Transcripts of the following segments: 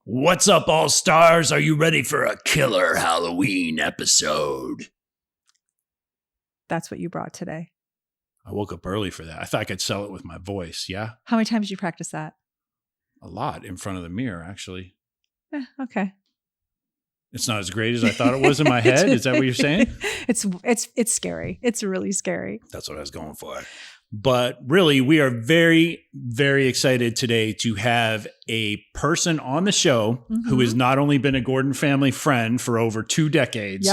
What's up, all stars? Are you ready for a killer Halloween episode? That's what you brought today. I woke up early for that. I thought I could sell it with my voice, yeah? How many times did you practice that? A lot in front of the mirror, actually. Okay. It's not as great as I thought it was in my head. Is that what you're saying? It's scary. It's really scary. That's what I was going for. But really, we are very, very excited today to have a person on the show who has not only been a Gordon family friend for over 2 decades,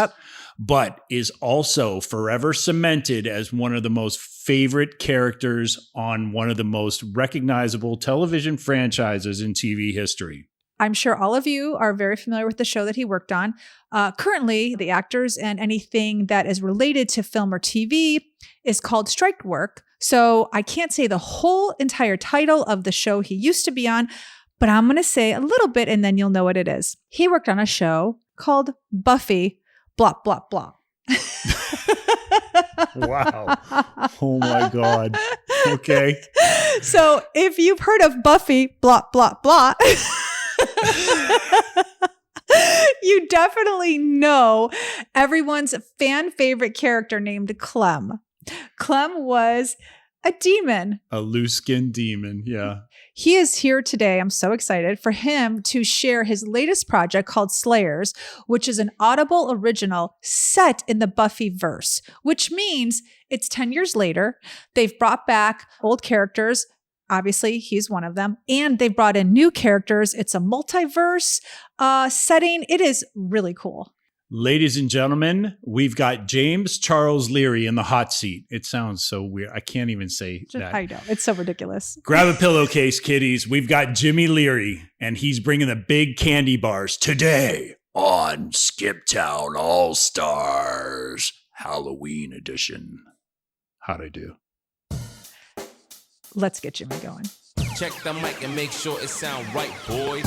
but is also forever cemented as one of the most favorite characters on one of the most recognizable television franchises in TV history. I'm sure all of you are very familiar with the show that he worked on. Currently, the actors and anything that is related to film or TV is called strike work. So I can't say the whole entire title of the show he used to be on, but I'm going to say a little bit and then you'll know what it is. He worked on a show called Buffy, blah, blah, blah. Wow. Oh my God. Okay. So if you've heard of Buffy, blah, blah, blah, you definitely know everyone's fan favorite character named Clem. Clem was a demon. A loose-skin demon, yeah. He is here today. I'm so excited for him to share his latest project called Slayers, which is an Audible original set in the Buffy verse, which means it's 10 years later. They've brought back old characters. Obviously, he's one of them. And they've brought in new characters. It's a multiverse setting. It is really cool. Ladies and gentlemen, we've got James Charles Leary in the hot seat. It sounds so weird. I can't even say that. I know. It's so ridiculous. Grab a pillowcase, kiddies. We've got Jimmy Leary, and he's bringing the big candy bars today on Skiptown All-Stars Halloween Edition. How'd I do? Let's get Jimmy going. Check the mic and make sure it sound right, boys.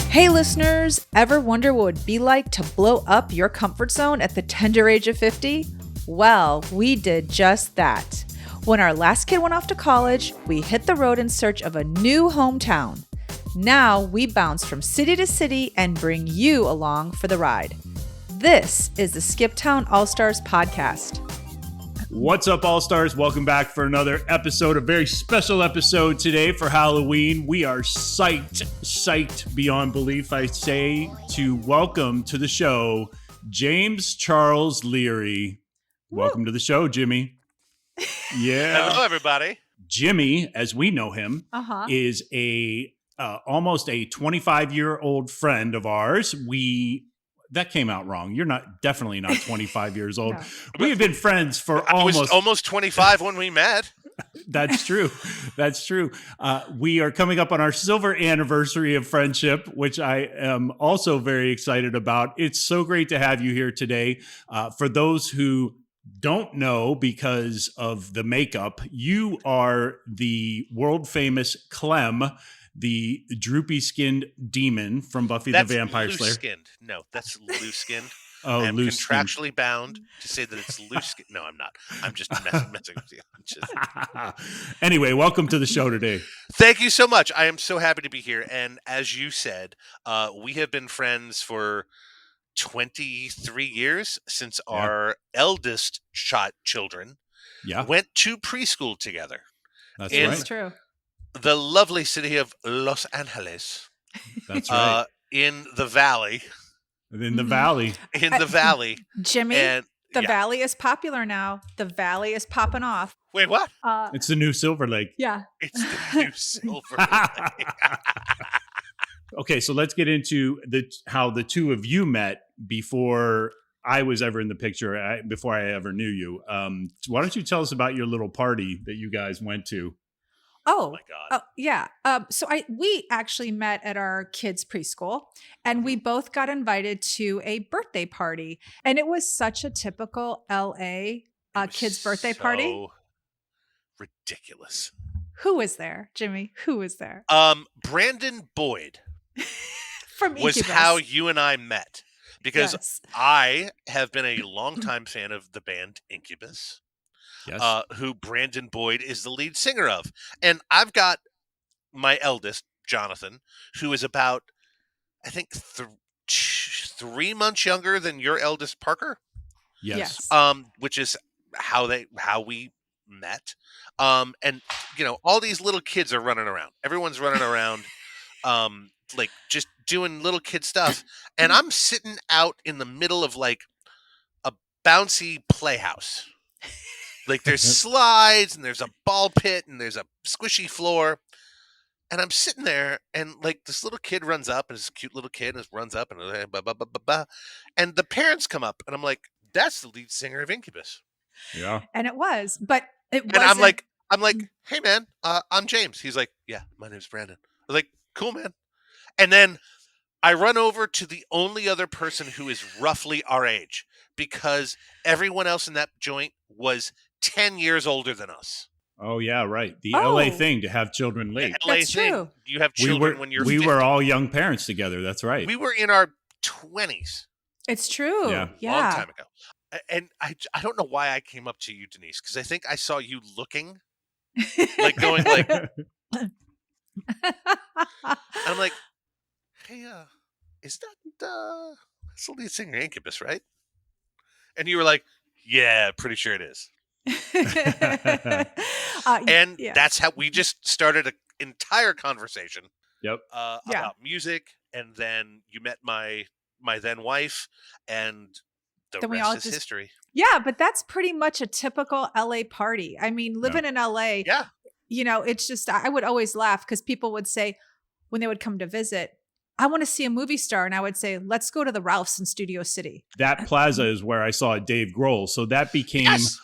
Hey listeners, ever wonder what it would be like to blow up your comfort zone at the tender age of 50? Well, we did just that. When our last kid went off to college, we hit the road in search of a new hometown. Now we bounce from city to city and bring you along for the ride. This is the Skiptown All-Stars podcast. What's up, All-Stars? Welcome back for another episode, a very special episode today for Halloween. We are psyched beyond belief, I say, to welcome to the show James Charles Leary. Welcome to the show, Jimmy. Yeah. Hello, everybody. Jimmy, as we know him, is a almost a 25-year-old friend of ours. That came out wrong. You're definitely not 25 years old. No. We have been friends for almost 25 when we met. That's true. That's true. We are coming up on our silver anniversary of friendship, which I am also very excited about. It's so great to have you here today. For those who don't know because of the makeup, you are the world famous Clem, the droopy-skinned demon from Buffy the Vampire Slayer. Loose-skinned. No, that's loose-skinned. Oh, I'm loose-skinned. Contractually bound to say that it's loose-skinned. No, I'm not. I'm just messing with you. Anyway, welcome to the show today. Thank you so much. I am so happy to be here. And as you said, we have been friends for 23 years since our eldest children went to preschool together. That's right. That's true. The lovely city of Los Angeles. That's right. In the valley. In the valley. In the valley. Jimmy, and, the valley is popular now. The valley is popping off. Wait, what? It's the new Silver Lake. Yeah. It's the new Silver Lake. Okay, so let's get into how the two of you met before I was ever in the picture, before I ever knew you. Why don't you tell us about your little party that you guys went to? Oh my God. Yeah. So we actually met at our kids' preschool, and we both got invited to a birthday party, and it was such a typical LA kids' birthday party. Ridiculous. Who was there, Jimmy? Who was there? Brandon Boyd from Incubus. Was how you and I met, because Yes. I have been a longtime fan of the band Incubus. Yes. Who Brandon Boyd is the lead singer of. And I've got my eldest, Jonathan, who is about I think 3 months younger than your eldest Parker. Yes. Which is how we met. And all these little kids are running around. Everyone's running around, like just doing little kid stuff. And I'm sitting out in the middle of like a bouncy playhouse. Like there's slides and there's a ball pit and there's a squishy floor. And I'm sitting there, and like this little kid runs up, and this cute little kid runs up, and blah, blah, blah, blah, blah. And the parents come up, and I'm like, "That's the lead singer of Incubus." Yeah. And it was, but it And wasn't. I'm like, "Hey man, I'm James." He's like, "Yeah, my name's Brandon." I was like, "Cool, man." And then I run over to the only other person who is roughly our age, because everyone else in that joint was 10 years older than us. Oh yeah, right. The Oh. LA thing to have children late. The LA That's thing, true. you have children when you're we 50. were all young parents together. That's right. We were in our 20s. It's true. Yeah. Yeah. Long time ago. And I don't know why I came up to you, Denise, because I think I saw you looking, like going like, and I'm like, "Hey, is that that's the lead singer Incubus, right?" And you were like, "Yeah, pretty sure it is." And yeah. that's how we just started an entire conversation Yep. Yeah. about music. And then you met my then wife, and the Then we all rest is just- history. Yeah, but that's pretty much a typical LA party. I mean, living in LA, Yeah. it's just, I would always laugh because people would say when they would come to visit, I want to see a movie star. And I would say, let's go to the Ralphs in Studio City. That plaza is where I saw Dave Grohl. So that became Yes.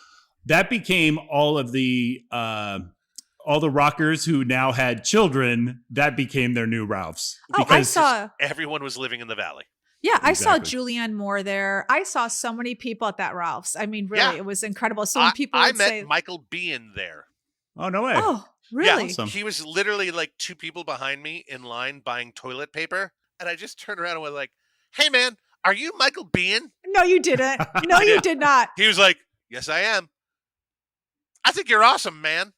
all the rockers who now had children. That became their new Ralphs. I saw. Everyone was living in the valley. Yeah, I saw Exactly. Julianne Moore there. I saw so many people at that Ralph's. I mean, really, Yeah. it was incredible. So when people I would met say, Michael Bean there. Oh no way! "Oh, really?" Yeah, Awesome. he was literally like 2 people behind me in line buying toilet paper, and I just turned around and was like, "Hey man, are you Michael Bean?" No, you didn't. No, you did not. He was like, "Yes, I am. I think you're awesome, man."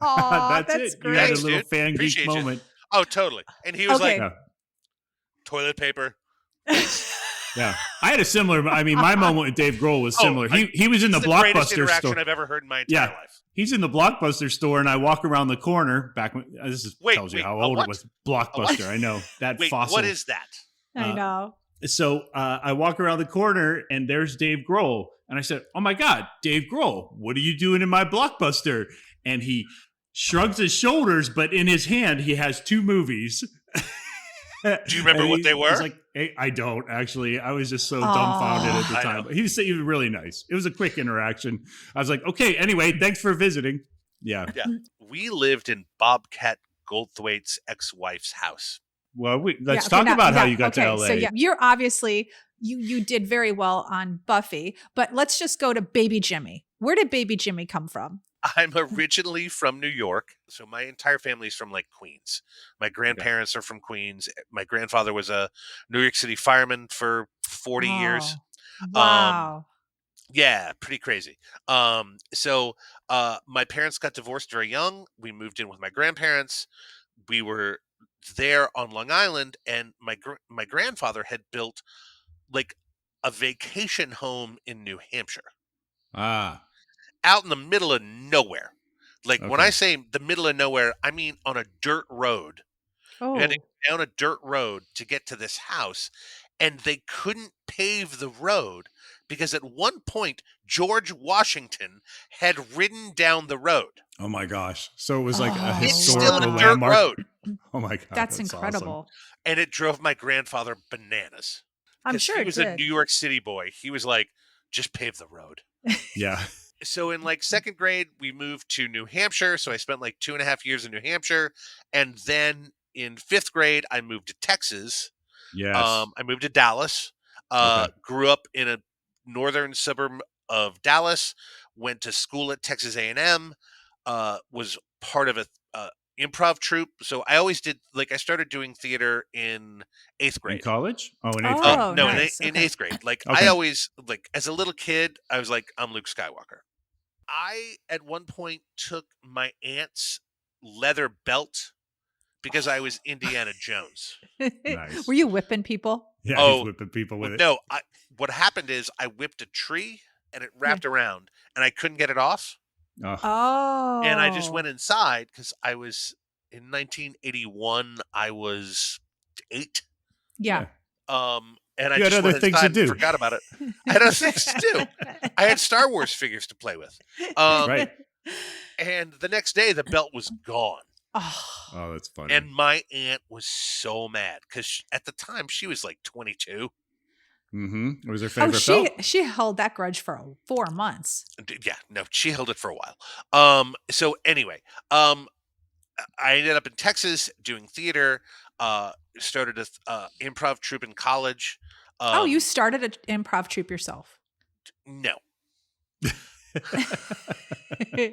Oh, that's it. great. You had a Thanks, little dude. fan geek Appreciate you. moment. Oh, totally. And he was Okay. like, "Toilet paper." Yeah, I had a similar. I mean, my moment with Dave Grohl was similar. He was in the It's the greatest Blockbuster interaction store. I've ever heard in my entire Yeah. life. He's in the Blockbuster store, and I walk around the corner. Back when Wait, tells you wait, how a old what? it was. Blockbuster. I know that Wait, fossil. what is that? I know. So I walk around the corner, and there's Dave Grohl, and I said, "Oh my God, Dave Grohl, what are you doing in my Blockbuster?" And he shrugs his shoulders, but in his hand he has 2 movies. Do you remember what they were? He's like, "Hey, I don't actually. I was just so dumbfounded at the I time." know. He was really nice. It was a quick interaction. I was like, "Okay, anyway, thanks for visiting." Yeah. Yeah. We lived in Bobcat Goldthwait's ex-wife's house. Well, let's Yeah, okay, talk now- about how yeah, you got to okay, LA. So yeah, you're obviously you did very well on Buffy, but let's just go to Baby Jimmy. Where did Baby Jimmy come from? I'm originally from New York, so my entire family's from like Queens. My grandparents are from Queens. My grandfather was a New York City fireman for 40 years. Wow. Yeah, pretty crazy. So my parents got divorced very young. We moved in with my grandparents. We were there on Long Island, and my grandfather had built like a vacation home in New Hampshire, out in the middle of nowhere. Like when Okay. I say the middle of nowhere, I mean on a dirt road. Oh, You had to go down a dirt road to get to this house, and they couldn't pave the road because at one point George Washington had ridden down the road. Oh my gosh! So it was like a Oh, It's still historical a dirt landmark. road, Oh my God, that's awesome. incredible. and it drove my grandfather bananas. I'm 'Cause sure he it was a did. New York City boy. He was like, just pave the road. Yeah. So in like 2nd grade, we moved to New Hampshire. So I spent like 2.5 years in New Hampshire. And then in 5th grade, I moved to Texas. Yes. I moved to Dallas. Okay. Grew up in a northern suburb of Dallas. Went to school at Texas A&M. Was part of a improv troupe. So I always did, like, I started doing theater in 8th in grade. college? Oh, in 8th Oh, grade. No, nice. in Okay. 8th grade. Like Okay. I always, like as a little kid, I was like, I'm Luke Skywalker. I at one point took my aunt's leather belt because I was Indiana Jones. Nice. Were you whipping people? Yeah, Oh, he's whipping people with it. No, what happened is I whipped a tree and it wrapped around and I couldn't get it off. Oh, Oh. And I just went inside because I was in 1981. I was 8. Yeah. And I You had just other went things to inside and do. forgot about it. I had other things to do. I had Star Wars figures to play with. Right. And the next day, the belt was gone. Oh, that's funny. And my aunt was so mad because at the time she was like 22. It was her favorite belt. She held that grudge for 4 months. Yeah, no, she held it for a while. So anyway, I ended up in Texas doing theater. Started a improv troupe in college. You started an improv troupe yourself. No. You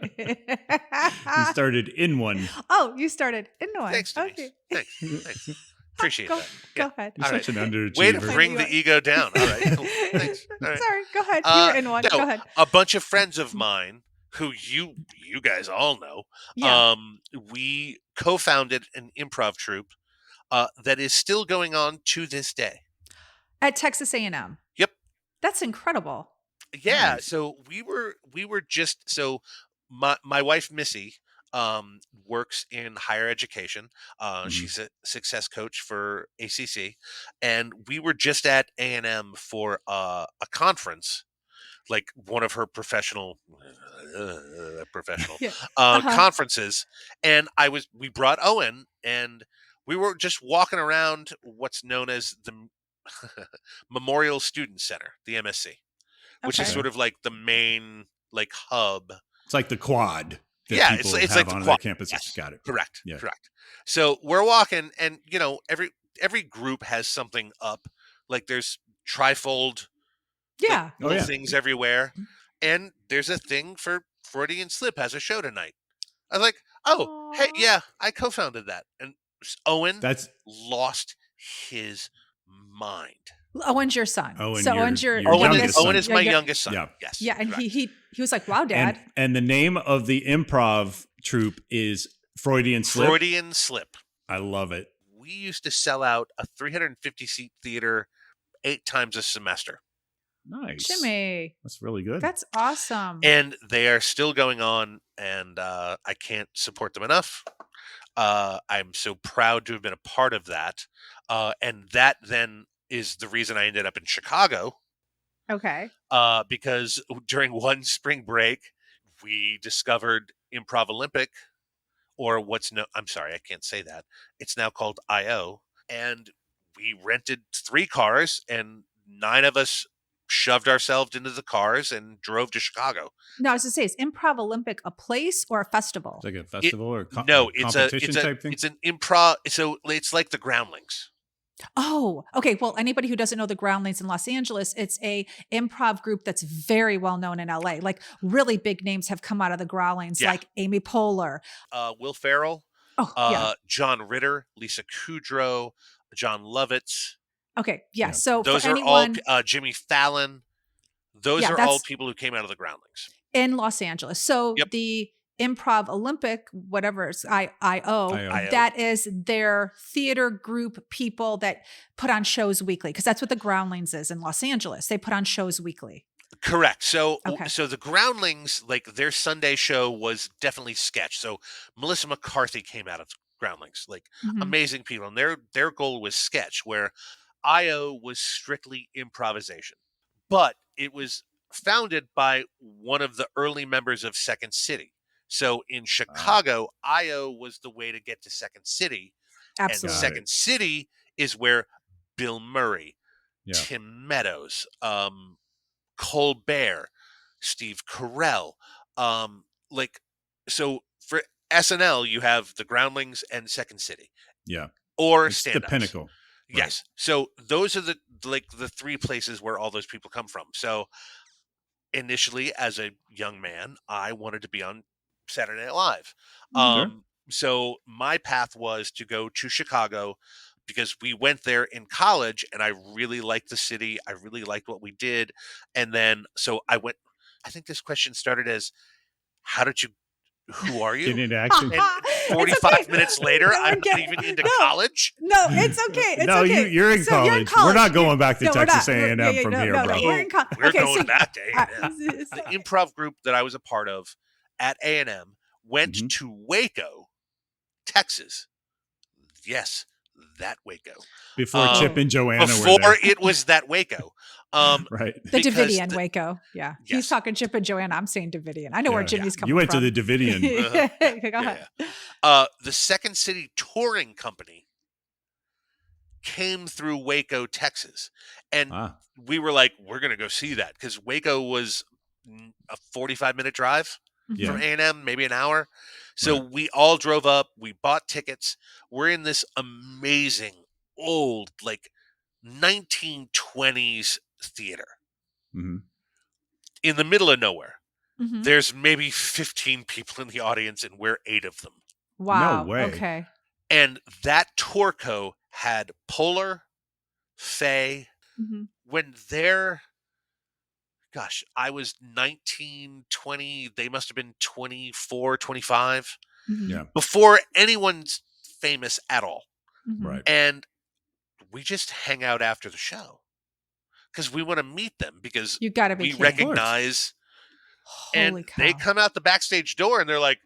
started in one. Oh, you started in one. Thanks, Denise. Okay. Thanks. Appreciate that. Go ahead. You're All such right. an underachiever. Way to bring the ego down. All right, cool. Thanks. All right. Sorry, go ahead. You were in one. No, Go ahead. a bunch of friends of mine who you guys all know. Yeah. We co-founded an improv troupe that is still going on to this day. At Texas A&M. Yep. That's incredible. Yeah. Nice. So we were just so my wife Missy works in higher education. She's a success coach for ACC, and we were just at A&M for a conference, like one of her professional Yeah. Uh-huh. conferences. And we brought Owen, and we were just walking around what's known as the Memorial Student Center, the MSC, which is Okay. sort of like the main like hub. It's like the quad that Yeah, people it's have like the on quad. their campuses. Yes. Got it. Correct. Yeah. Correct. So we're walking, and every group has something up. Like there's trifold Yeah. Oh, little yeah. things everywhere, and there's a thing for Freudian Slip has a show tonight. I was like, oh, hey, Aw. yeah, I co-founded that, and Owen That's lost his mind. Owen's your son. Owen, so your- Owen's your your Owen youngest is, son. Owen is my Yeah. youngest son. Yeah. Yes. Yeah, and correct. he was like, "Wow, Dad." and the name of the improv troupe is Freudian Slip. Freudian Slip. I love it. We used to sell out a 350-seat theater 8 times a semester. Nice. Jimmy, That's really good. that's awesome. And they are still going on, and I can't support them enough. I'm so proud to have been a part of that. And that then is the reason I ended up in Chicago, Okay. because during one spring break, we discovered Improv Olympic, or I'm sorry, I can't say that. It's now called IO. And we rented 3 cars, and 9 of us shoved ourselves into the cars and drove to Chicago. No, I was to say, is Improv Olympic a place or a festival? It's like a festival or No, a competition type thing. it's an improv. So it's like the Groundlings. Oh, okay. Well, anybody who doesn't know the Groundlings in Los Angeles, it's a improv group that's very well known in LA. Like really big names have come out of the Groundlings, Yeah. like Amy Poehler. Will Ferrell, Oh, yeah. John Ritter, Lisa Kudrow, John Lovitz. Okay. Yeah. Yeah. So Those for are anyone all Jimmy Fallon. Those Yeah, are all that's- people who came out of the Groundlings. in Los Angeles. So Yep. the Improv Olympic, whatever it's IO, IO. that is their theater group people that put on shows weekly. Because that's what the Groundlings is in Los Angeles. They put on shows weekly. Correct. So Okay. so the Groundlings, like their Sunday show was definitely sketch. So Melissa McCarthy came out of Groundlings, like Mhm. amazing people, and their goal was sketch, where IO was strictly improvisation. But it was founded by one of the early members of Second City. So in Chicago, IO was the way to get to Second City. Absolutely. And Got Second City is where Bill Murray, Yeah. Tim Meadows, Colbert, Steve Carell, so for SNL you have the Groundlings and Second City, Yeah. or It's the stand-ups. pinnacle. Yes. So those are the 3 places where all those people come from. So initially, as a young man, I wanted to be on Saturday Night Live. Sure. So my path was to go to Chicago, because we went there in college, and I really liked the city. I really liked what we did. And then, so I went, I think this question started as, how did you who are Get you? into action. And It's 45 okay. minutes later, No, we're I'm not getting- even into no. college. No, it's okay. It's No, okay. you're in So college. you're in college. We're not going back to No, we're Texas not. A&M from here, no, bro. you're in college. We're Okay, going so back to A&M. so- The improv group that I was a part of at A&M went Mhm. to Waco, Texas. Yes, that Waco. Before Chip and Joanna were Before there. it was that Waco. Right. the because Davidian the- Waco. Yeah. Yes. He's talking Chip and Joanna. I'm saying Davidian. I know where Yeah. Jimmy's coming You went from. to the Davidian. Go ahead. The Second City Touring Company came through Waco, Texas. And we were like, we're going to go see that because Waco was a 45-minute drive Yeah. from A&M, maybe an hour. So we all drove up. We bought tickets. We're in this amazing old, like 1920s theater Mhm. in the middle of nowhere. Mhm. There's maybe 15 people in the audience, and we're 8 of them. Wow. way. Okay. And that tour co had Polar, Faye. Mhm. When they're, gosh, I was 19, 20. They must have been 24, 25. Mhm. Yeah. Before anyone's famous at all. Mhm. Right. And we just hang out after the show because we want to meet them because You got to be we kidding. recognize. Holy And cow. they come out the backstage door and they're like,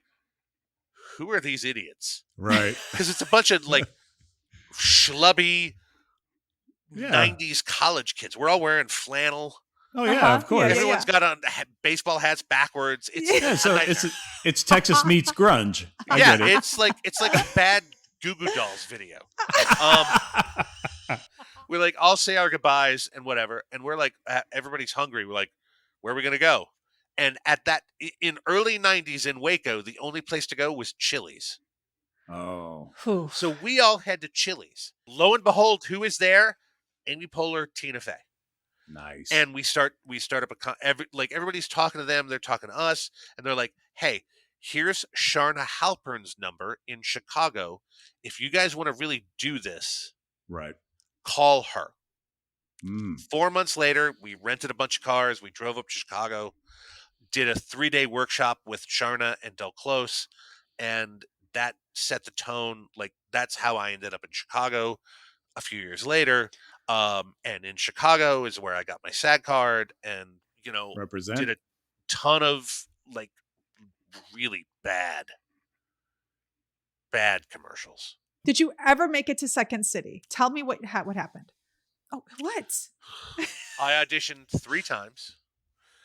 who are these idiots? Right. Because it's a bunch of like schlubby Yeah. 90s college kids. We're all wearing flannel. Oh yeah, Uh-huh. of course. Yeah, Everyone's got on baseball hats backwards. It's Yeah. Yeah, so a nightmare. it's Texas meets grunge. I yeah, get it. it's like a bad Goo Goo Dolls video. We're like, all say our goodbyes and whatever, and we're like, everybody's hungry. We're like, where are we gonna go? And at that, in early '90s in Waco, the only place to go was Chili's. Oh. Whew. So we all head to Chili's. Lo and behold, who is there? Amy Poehler, Tina Fey. Nice. And we start up everybody's talking to them, they're talking to us, and they're like, hey, here's Sharna Halpern's number in Chicago. If you guys want to really do this, right. call her. Mm. 4 months later, we rented a bunch of cars, we drove up to Chicago, did a 3-day workshop with Sharna and Del Close, and that set the tone. Like, that's how I ended up in Chicago a few years later. And in Chicago is where I got my SAG card and, Represent. did a ton of like really bad commercials. Did you ever make it to Second City? Tell me what happened. Oh, what? I auditioned 3 times.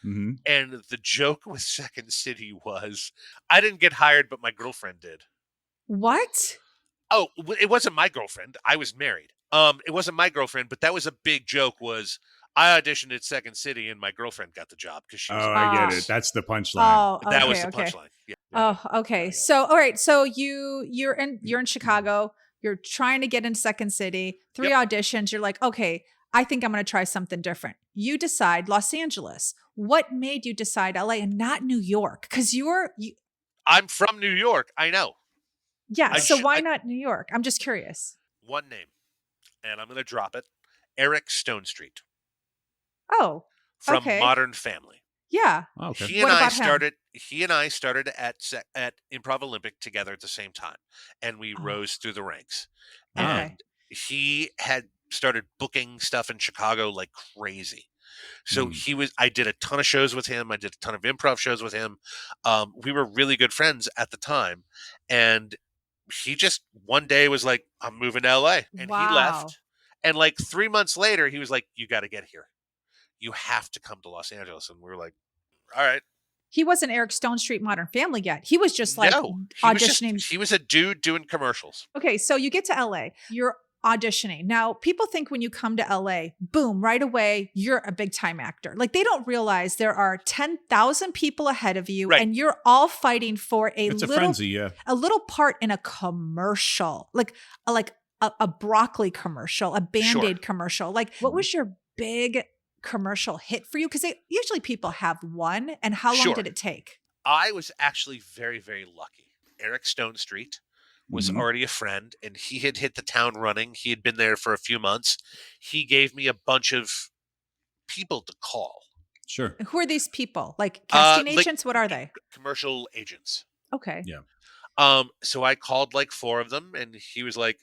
Mm-hmm. And the joke with Second City was I didn't get hired, but my girlfriend did. What? Oh, it wasn't my girlfriend. I was married. It wasn't my girlfriend, but that was a big joke was I auditioned at Second City and my girlfriend got the job because she was. Oh, a I get waitress. it. That's the punchline. Oh, That okay, was the okay. punchline. Yeah. Oh, okay. So, all right. So you're in Chicago. You're trying to get into Second City. 3 auditions. You're like, okay, I think I'm going to try something different. You decide Los Angeles. What made you decide LA and not New York? Because I'm from New York. I know. Yeah. I So sh- why I- not New York? I'm just curious. One name, and I'm going to drop it. Eric Stone Street Oh, from okay. Modern Family. Yeah. Okay. He What and I about him? started. He and I started at Improv Olympic together at the same time, and we Oh. rose through the ranks. Okay. And he had started booking stuff in Chicago like crazy. So I did a ton of shows with him. I did a ton of improv shows with him. We were really good friends at the time. And he just one day was like, I'm moving to LA. And Wow. he left. And like 3 months later, he was like, you got to get here. You have to come to Los Angeles. And we were like, all right. He wasn't Eric Stone Street Modern Family yet. He was just like No, auditioning. he was a dude doing commercials. Okay, so you get to LA, you're auditioning. Now, people think when you come to LA, boom, right away, you're a big time actor. Like they don't realize there are 10,000 people ahead of you Right. and you're all fighting for It's a frenzy, yeah. a little part in a commercial, like a broccoli commercial, a Band-Aid commercial. Like what was your big commercial hit for you? Because usually people have one. And how long Sure. did it take? I was actually very, very lucky. Eric Stone Street was Mhm. already a friend, and he had hit the town running. He had been there for a few months. He gave me a bunch of people to call. Sure. Who are these people? Like casting like- agents? What are they? Commercial agents. Okay. Yeah. So I called like 4 of them, and he was like,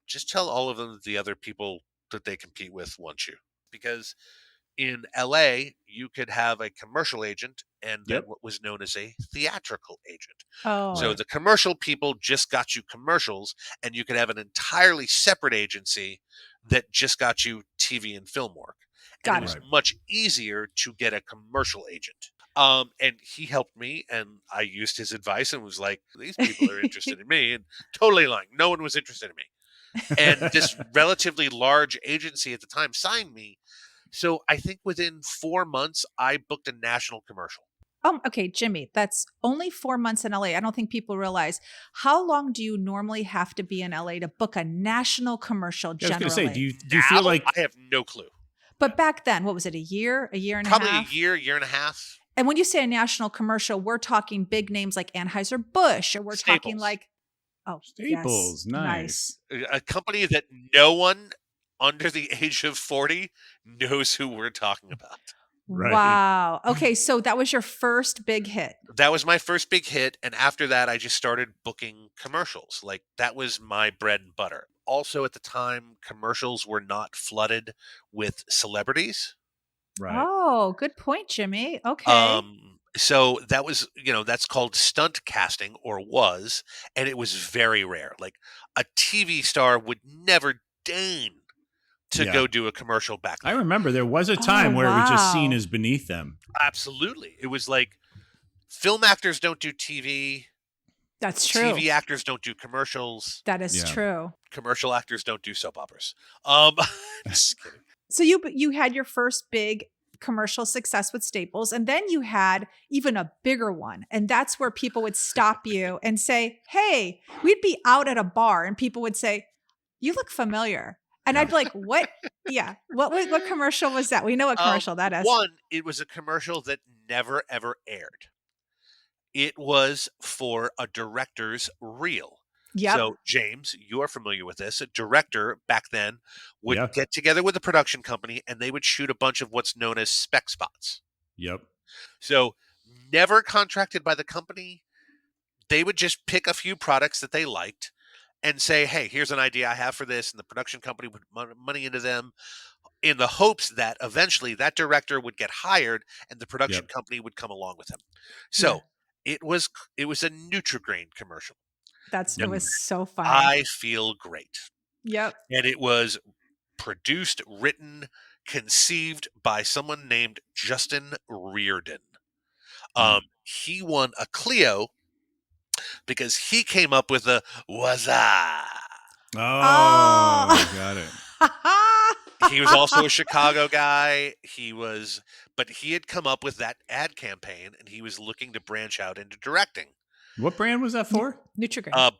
just tell all of them that the other people that they compete with want you. Because in LA, you could have a commercial agent and then Yep. what was known as a theatrical agent. So Oh, Right. the commercial people just got you commercials, and you could have an entirely separate agency that just got you TV and film work. And it got it. was Right. much easier to get a commercial agent. And he helped me, and I used his advice and was like, these people are interested in me, and totally lying. No one was interested in me. And this relatively large agency at the time signed me. So I think within 4 months, I booked a national commercial. Okay, Jimmy, that's only 4 months in LA. I don't think people realize how long do you normally have to be in LA to book a national commercial I was going to say, generally? do you feel Now, like I have no clue. But back then, what was it, a year and a Probably half? a year and a half. And when you say a national commercial, we're talking big names like Anheuser-Busch, or we're talking Staples. like, oh, Staples? yes, Nice. A company that no one under the age of 40 knows who we're talking about. Right. Wow. Okay, so that was your first big hit. That was my first big hit. And after that, I just started booking commercials. Like, that was my bread and butter. Also, at the time, commercials were not flooded with celebrities. Right. Oh, good point, Jimmy. Okay. So that was, that's called stunt casting, or was, and it was very rare. Like, a TV star would never deign to Yeah. go do a commercial back I then. remember there was a time Oh, where it was just seen wow. as beneath them. Absolutely. It was like, film actors don't do TV. That's true. TV actors don't do commercials. That is Yeah. true. Commercial actors don't do soap operas. Just kidding. So you had your first big commercial success with Staples, and then you had even a bigger one. And that's where people would stop you and say, "Hey," we'd be out at a bar and people would say, "You look familiar." And Yeah. I'd be like, "What?" Yeah. What commercial was that? We know what commercial that is. One, it was a commercial that never ever aired. It was for a director's reel. Yep. So, James, you're familiar with this. A director back then would Yeah. get together with a production company, and they would shoot a bunch of what's known as spec spots. Yep. So, never contracted by the company. They would just pick a few products that they liked and say, hey, here's an idea I have for this. And the production company would put money into them in the hopes that eventually that director would get hired and the production Yep. company would come along with him. So it was a Nutri-Grain commercial. It was so funny. I feel great. Yep. And it was produced, written, conceived by someone named Justin Reardon. He won a Clio because he came up with a waza. Oh, got it. He was also a Chicago guy. But he had come up with that ad campaign, and he was looking to branch out into directing. What brand was that for? Nutri-Grain.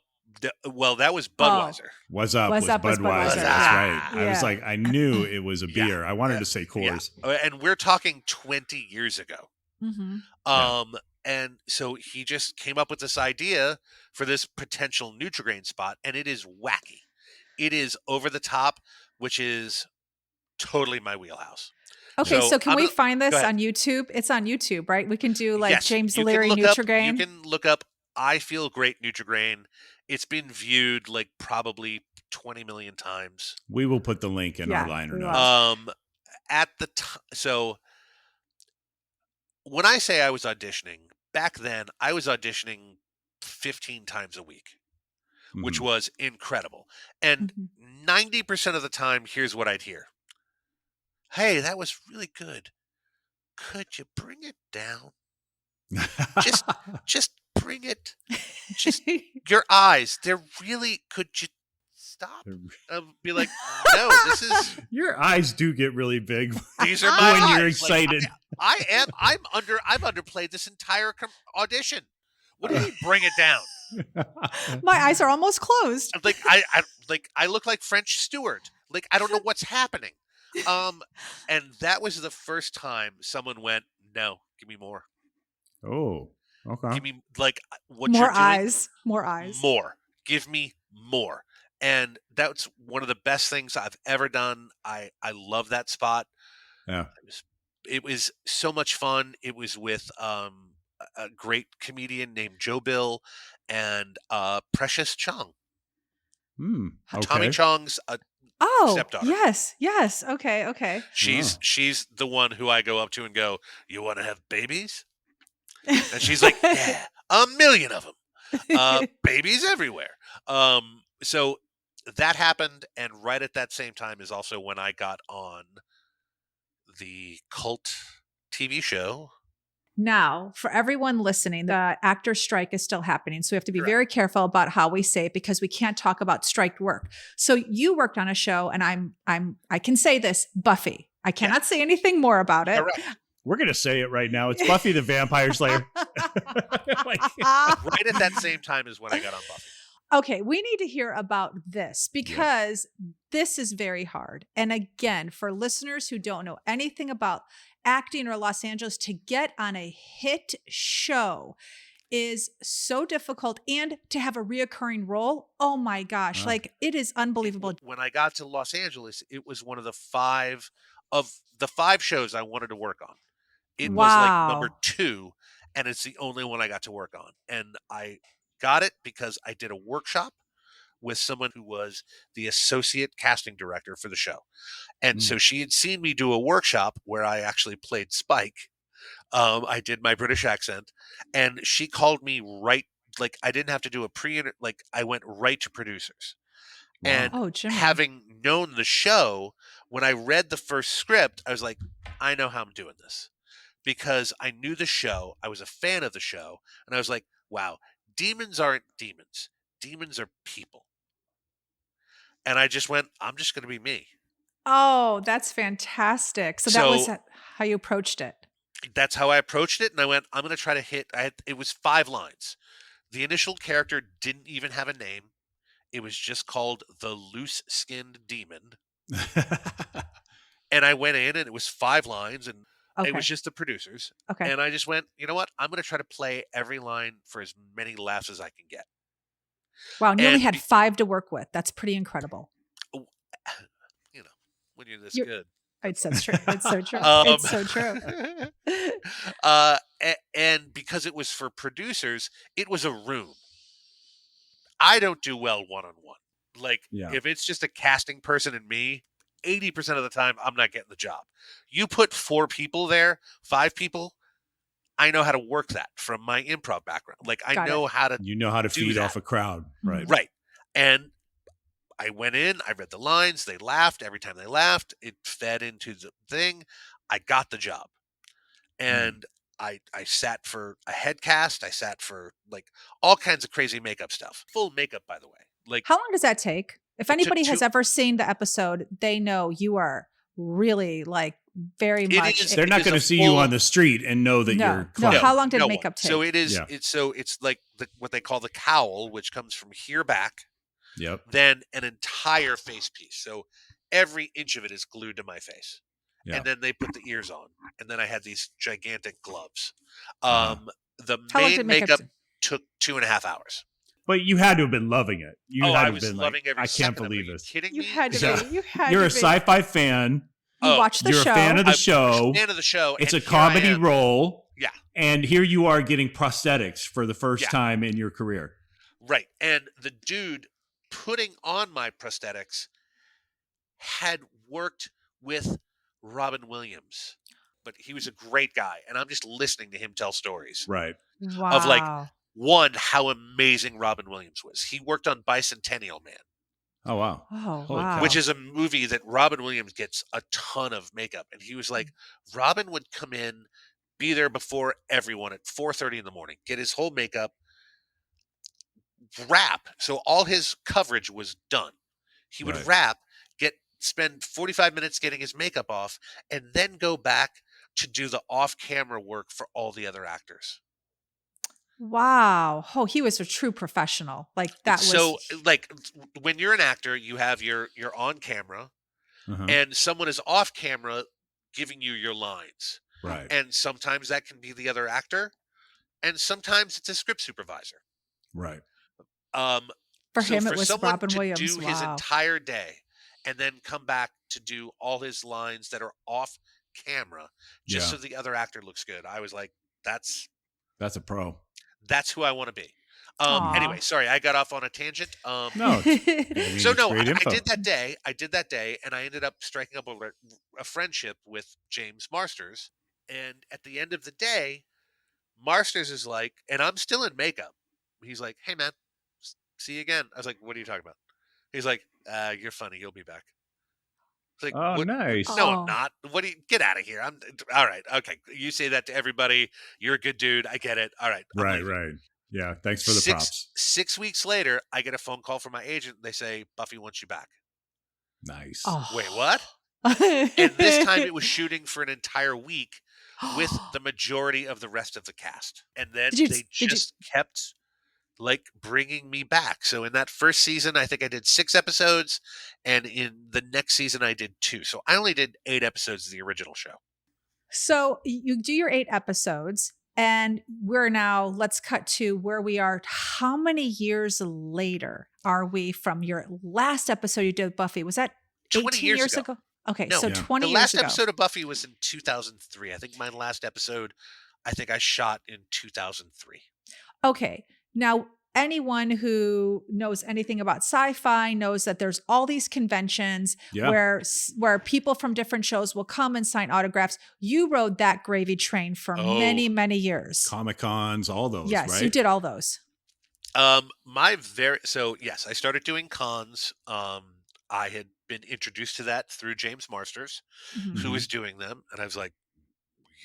Well, that was Budweiser. What's up What's with up with Budweiser? Budweiser, That's yeah. right. I was Yeah. like, I knew it was a Yeah. beer. I wanted to say Coors. Yeah. And we're talking 20 years ago. Mm-hmm. And so he just came up with this idea for this potential Nutri-Grain spot, and it is wacky. It is over the top, which is totally my wheelhouse. Okay, so can we find this go ahead. on YouTube? It's on YouTube, right? We can do like Yes, James you can Leary look up- Nutri-Grain. You can look up I Feel Great Nutri-Grain. It's been viewed like probably 20 million times. We will put the link in Yeah, our liner we will. notes. At the time, so when I say I was auditioning, back then I was auditioning 15 times a week, which Mhm. was incredible. And Mhm. 90% of the time, here's what I'd hear. Hey, that was really good. Could you bring it down? Just bring it. Just your eyes. They're really, could you stop? Be like, no, this is, Your eyes do get really big these are my when eyes. you're Like, excited. I've underplayed this entire audition. What do you mean, bring it down? My eyes are almost closed. Like I look like French Stewart. Like, I don't know what's happening. And that was the first time someone went, no, give me more. Oh, okay. Give me, like, what More you're doing. eyes. More eyes. More. Give me more. And that's one of the best things I've ever done. I love that spot. Yeah. It was so much fun. It was with a great comedian named Joe Bill and Precious Chung. Tommy Okay. Chong's Oh, stepdaughter. yes. Yes. Okay. Okay. She's the one who I go up to and go, "You want to have babies?" And she's like, "Yeah, 1,000,000 of them. Babies everywhere." So that happened, and right at that same time is also when I got on the cult TV show. Now, for everyone listening, the actor strike is still happening. So we have to be Correct. very careful about how we say it because we can't talk about strike work. So you worked on a show, and I can say this, Buffy. I cannot say anything more about it. Correct. We're going to say it right now. It's Buffy the Vampire Slayer. Like, Right at that same time is when I got on Buffy. Okay, we need to hear about this because this is very hard. And again, for listeners who don't know anything about acting or Los Angeles, to get on a hit show is so difficult, and to have a reoccurring role, oh my gosh, like it is unbelievable. When I got to Los Angeles, it was one of the five shows I wanted to work on. It was like number 2, and it's the only one I got to work on. And I got it because I did a workshop with someone who was the associate casting director for the show. And so she had seen me do a workshop where I actually played Spike. I did my British accent, and she called me right, like I didn't have to do a like I went right to producers. Wow. And having known the show, when I read the first script, I was like, I know how I'm doing this. Because I knew the show, I was a fan of the show, and I was like, wow, demons aren't demons. Demons are people. And I just went, I'm just going to be me. Oh, that's fantastic. So that was how you approached it. That's how I approached it. And I went, I'm going to try to hit, it was 5 lines. The initial character didn't even have a name. It was just called the Loose-Skinned Demon. And I went in, and it was 5 lines, and it was just the producers. Okay. And I just went, you know what? I'm going to try to play every line for as many laughs as I can get. Wow. And you only had 5 to work with. That's pretty incredible. You know, when you're this good. It's so true. It's so true. It's so true. And because it was for producers, it was a room. I don't do well one-on-one. Like, if it's just a casting person and me, 80% of the time, I'm not getting the job. You put 4 people there, 5 people, I know how to work that from my improv background. Like, I know how to You know how to feed off a crowd. Right. Right. And I went in, I read the lines, they laughed. Every time they laughed, it fed into the thing. I got the job. And I sat for a head cast. I sat for like all kinds of crazy makeup stuff. Full makeup, by the way. Like, how long does that take? If anybody has ever seen the episode, they know you are really like very much. They're not going to see you on the street and know that you're close. No, how long did makeup take? So it is. It's like what they call the cowl, which comes from here back. Yep. Then an entire face piece. So every inch of it is glued to my face. Yeah. And then they put the ears on. And then I had these gigantic gloves. The main makeup took 2.5 hours. But you had to have been loving it. I was loving every I can't second believe of it. Are you this. kidding me? You had to be. You had You're to a sci-fi fan. You watched the show. You're a fan of the show. I'm a fan of the show. It's a comedy role. Yeah. And here you are getting prosthetics for the first time in your career. Right. And the dude putting on my prosthetics had worked with Robin Williams. But he was a great guy. And I'm just listening to him tell stories. Right. Wow. Of like, one, how amazing Robin Williams was. He worked on Bicentennial Man. Oh, wow. Oh, wow. Which is a movie that Robin Williams gets a ton of makeup. And he was like, Robin would come in, be there before everyone at 4:30 in the morning, get his whole makeup, wrap. So all his coverage was done. He would wrap, spend 45 minutes getting his makeup off, and then go back to do the off-camera work for all the other actors. Wow. Oh, he was a true professional. Like that was. So like when you're an actor, you have your on camera and someone is off camera giving you your lines. Right. And sometimes that can be the other actor and sometimes it's a script supervisor. Right. For him, it was Robin Williams. Do his entire day and then come back to do all his lines that are off camera just so the other actor looks good. I was like, that's That's a pro. That's who I want to be. Aw. Anyway, sorry, I got off on a tangent. No, I mean, So it's no, great I info. did that day. And I ended up striking up a friendship with James Marsters. And at the end of the day, Marsters is like, and I'm still in makeup. He's like, "Hey man, see you again." I was like, "What are you talking about?" He's like, "You're funny. You'll be back." It's like, Oh, what? nice. No, Oh. I'm not. What do you get out of here? I'm all right. Okay, you say that to everybody. You're a good dude. I get it. All right, I'm Right, leaving. right. Yeah, thanks for the props. 6 weeks later, I get a phone call from my agent. They say Buffy wants you back. Nice. Oh. Wait, what? And this time it was shooting for an entire week with the majority of the rest of the cast. And then they just kept like bringing me back. So in that first season, I think I did 6 episodes, and in the next season I did 2. So I only did 8 episodes of the original show. So you do your 8 episodes, and we're now, let's cut to where we are. How many years later are we from your last episode you did with Buffy? Was that 20 18 years ago? Okay, No, so Yeah. 20 the years last ago. episode of Buffy was in 2003. I think my last episode, I think I shot in 2003. Okay. Now, anyone who knows anything about sci-fi knows that there's all these conventions Yeah. where people from different shows will come and sign autographs. You rode that gravy train for many, many years. Comic-Cons, all those, Yes, right? you did all those. Yes, I started doing cons. I had been introduced to that through James Marsters, Mhm. who was doing them, and I was like,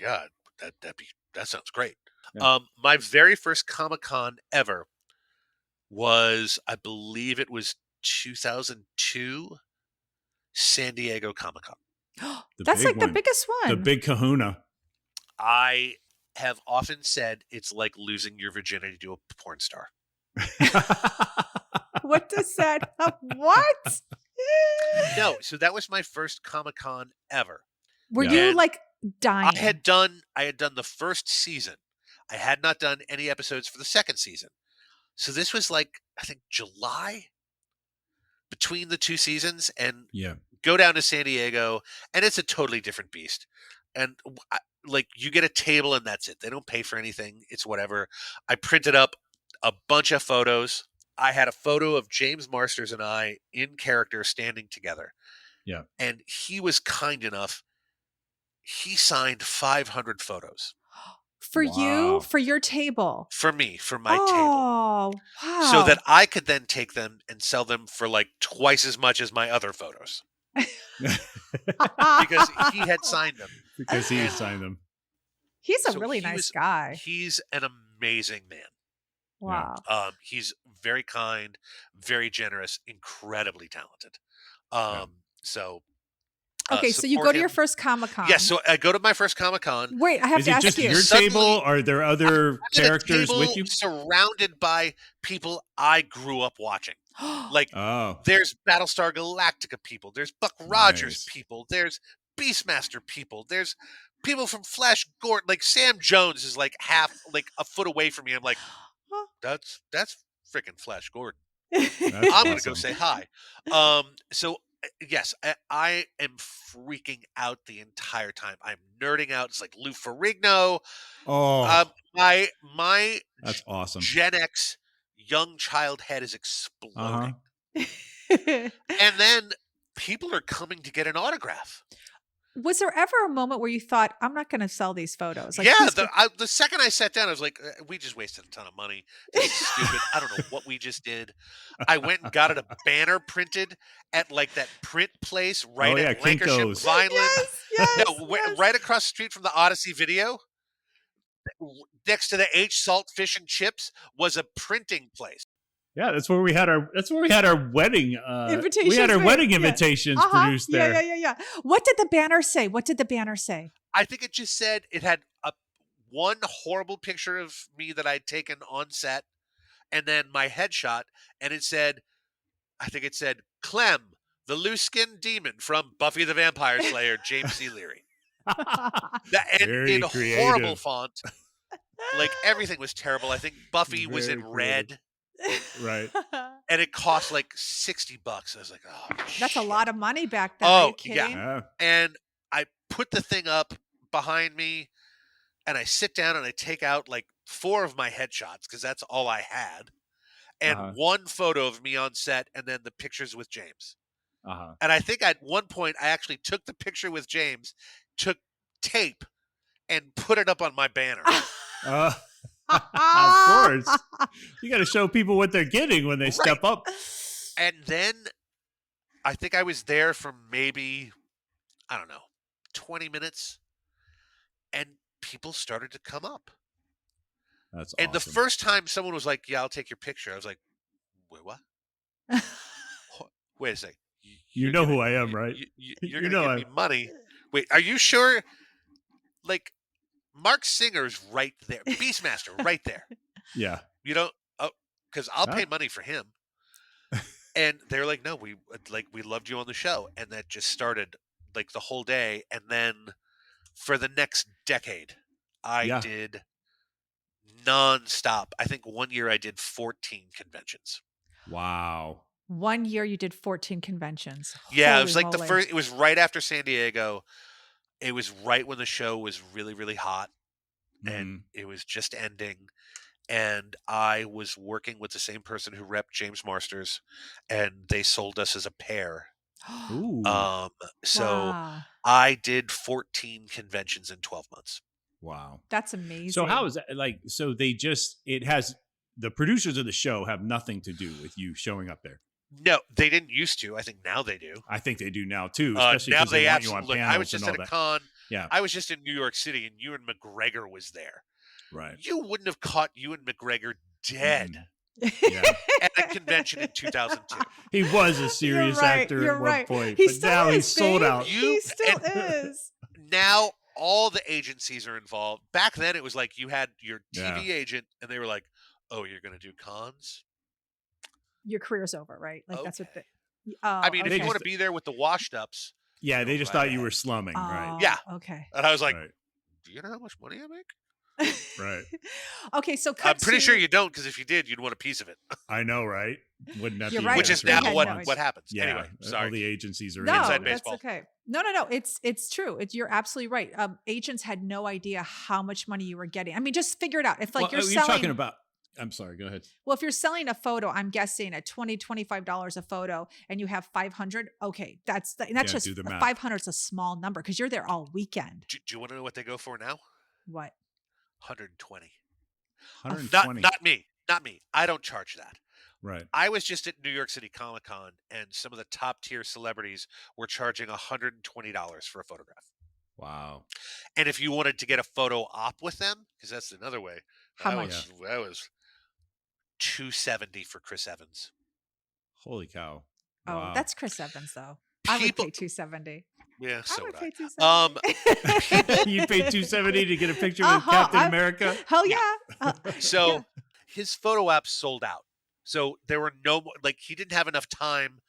yeah, that sounds great. Yeah. My very first Comic-Con ever was, I believe it was 2002 San Diego Comic-Con. That's big like the one. biggest one. The big kahuna. I have often said it's like losing your virginity to a porn star. What does that? What? No, so that was my first Comic-Con ever. Were Yeah. you And like dying? I had done the first season. I had not done any episodes for the second season. So this was like, I think July between the 2 seasons, and Yeah. go down to San Diego, and it's a totally different beast. And like, you get a table and that's it. They don't pay for anything. It's whatever. I printed up a bunch of photos. I had a photo of James Marsters and I in character standing together. Yeah. And he was kind enough. He signed 500 photos For you, Wow. for your table. for me, for my table. Oh, wow. So that I could then take them and sell them for like twice as much as my other photos. Because he had signed them. Because he signed them. He's a So really he nice was- guy. He's an amazing man. Wow. He's very kind, very generous, incredibly talented. So Okay, so you support go to your him. first Comic-Con. Yes, so I go to my first Comic-Con. Wait, I have Is to it ask just you. your Suddenly- table? Or are there other I'm at a characters with table you? surrounded by people I grew up watching. Like, Oh, there's Battlestar Galactica people, there's Buck Rogers Nice. people, there's Beastmaster people, there's people from Flash Gordon. Like, Sam Jones is like a foot away from me. I'm like, that's freaking Flash Gordon. that's I'm gonna go awesome. say hi. So yes, I am freaking out the entire time. I'm nerding out. It's like Lou Ferrigno. Oh, My that's awesome. Gen X young child head is exploding. Uh-huh. And then people are coming to get an autograph. Was there ever a moment where you thought, I'm not going to sell these photos? Like, Yeah, who's the second I sat down, I was like, we just wasted a ton of money. This is stupid. I don't know what we just did. I went and got a banner printed at like that print place right yeah, at Lancashire Kinko's. Vineland. yes, No, right across the street from the Odyssey Video, next to the H Salt Fish and Chips, was a printing place. Yeah, that's where we had our wedding. We Invitations had our made, wedding yeah. invitations Uh-huh. produced there. Yeah. What did the banner say? I think it just said it had one horrible picture of me that I'd taken on set, and then my headshot, and it said, I think it said, Clem, the loose-skinned demon from Buffy the Vampire Slayer, James C. Leary. And Very in creative. horrible font. Like, everything was terrible. I think Buffy was in Very creative. red, Right. and it cost like $60. I was like, oh, That's a shit. lot of money back then. Are Oh, you yeah. kidding? Yeah. And I put the thing up behind me, and I sit down and I take out like 4 of my headshots because that's all I had, and one photo of me on set, and then the pictures with James. And I think at one point I actually took the picture with James, took tape, and put it up on my banner. Of course. You got to show people what they're getting when they step up. And then I think I was there for maybe, I don't know, 20 minutes. And people started to come up. That's and awesome. The first time someone was like, yeah, I'll take your picture, I was like, wait, what? Wait a second. You know who I am, right? You're going to give me money. Wait, are you sure? Like, Mark Singer's right there. Beastmaster, right there. Yeah. You don't, because I'll pay money for him. And they're like, no, we loved you on the show. And that just started like the whole day. And then for the next decade, I did nonstop. I think one year I did 14 conventions. Wow. 1 year you did 14 conventions. Yeah, Holy it was like moly. the first, it was right after San Diego. It was right when the show was really, really hot and it was just ending. And I was working with the same person who repped James Marsters, and they sold us as a pair. Ooh. So I did 14 conventions in 12 months. Wow. That's amazing. So how is that? Like, so they just, it has, the producers of the show have nothing to do with you showing up there. No, they didn't used to. I think now they do. I think they do now too, especially now because they want absolutely. you on panels. I was just at a con. Yeah. I was just in New York City, and Ewan McGregor was there. Right. You wouldn't have caught Ewan McGregor dead at a convention in 2002. He was a serious actor at one point, he but now he's sold out. He still is. Now all the agencies are involved. Back then, it was like you had your TV agent, and they were like, "Oh, you're going to do cons? Your career's over, right?" Like that's what. I mean, if you want to be there with the washed ups. Yeah, they just thought you were slumming, right? Yeah. Okay. And I was like, "Do you know how much money I make?" Right. Okay, so I'm pretty sure you don't, because if you did, you'd want a piece of it. I know, right? Wouldn't that be right. Which is now what happens. Yeah, anyway, sorry. All the agencies are inside that's baseball. Okay. No. It's true. You're absolutely right. Agents had no idea how much money you were getting. I mean, just figure it out. If like you're talking about. I'm sorry. Go ahead. Well, if you're selling a photo, I'm guessing at $20-$25 a photo, and you have 500. Okay, that's just 500 is a small number because you're there all weekend. Do you want to know what they go for now? What? 120. 120. Not me. I don't charge that. Right. I was just at New York City Comic Con, and some of the top tier celebrities were charging $120 for a photograph. Wow. And if you wanted to get a photo op with them, because that's another way. How much? That was $270 for Chris Evans. Holy cow. Oh, wow. That's Chris Evans though. I would pay $270. Yeah, so I would pay $270. You paid $270 to get a picture with Captain America? Hell yeah. So his photo apps sold out. So there were no more, like he didn't have enough time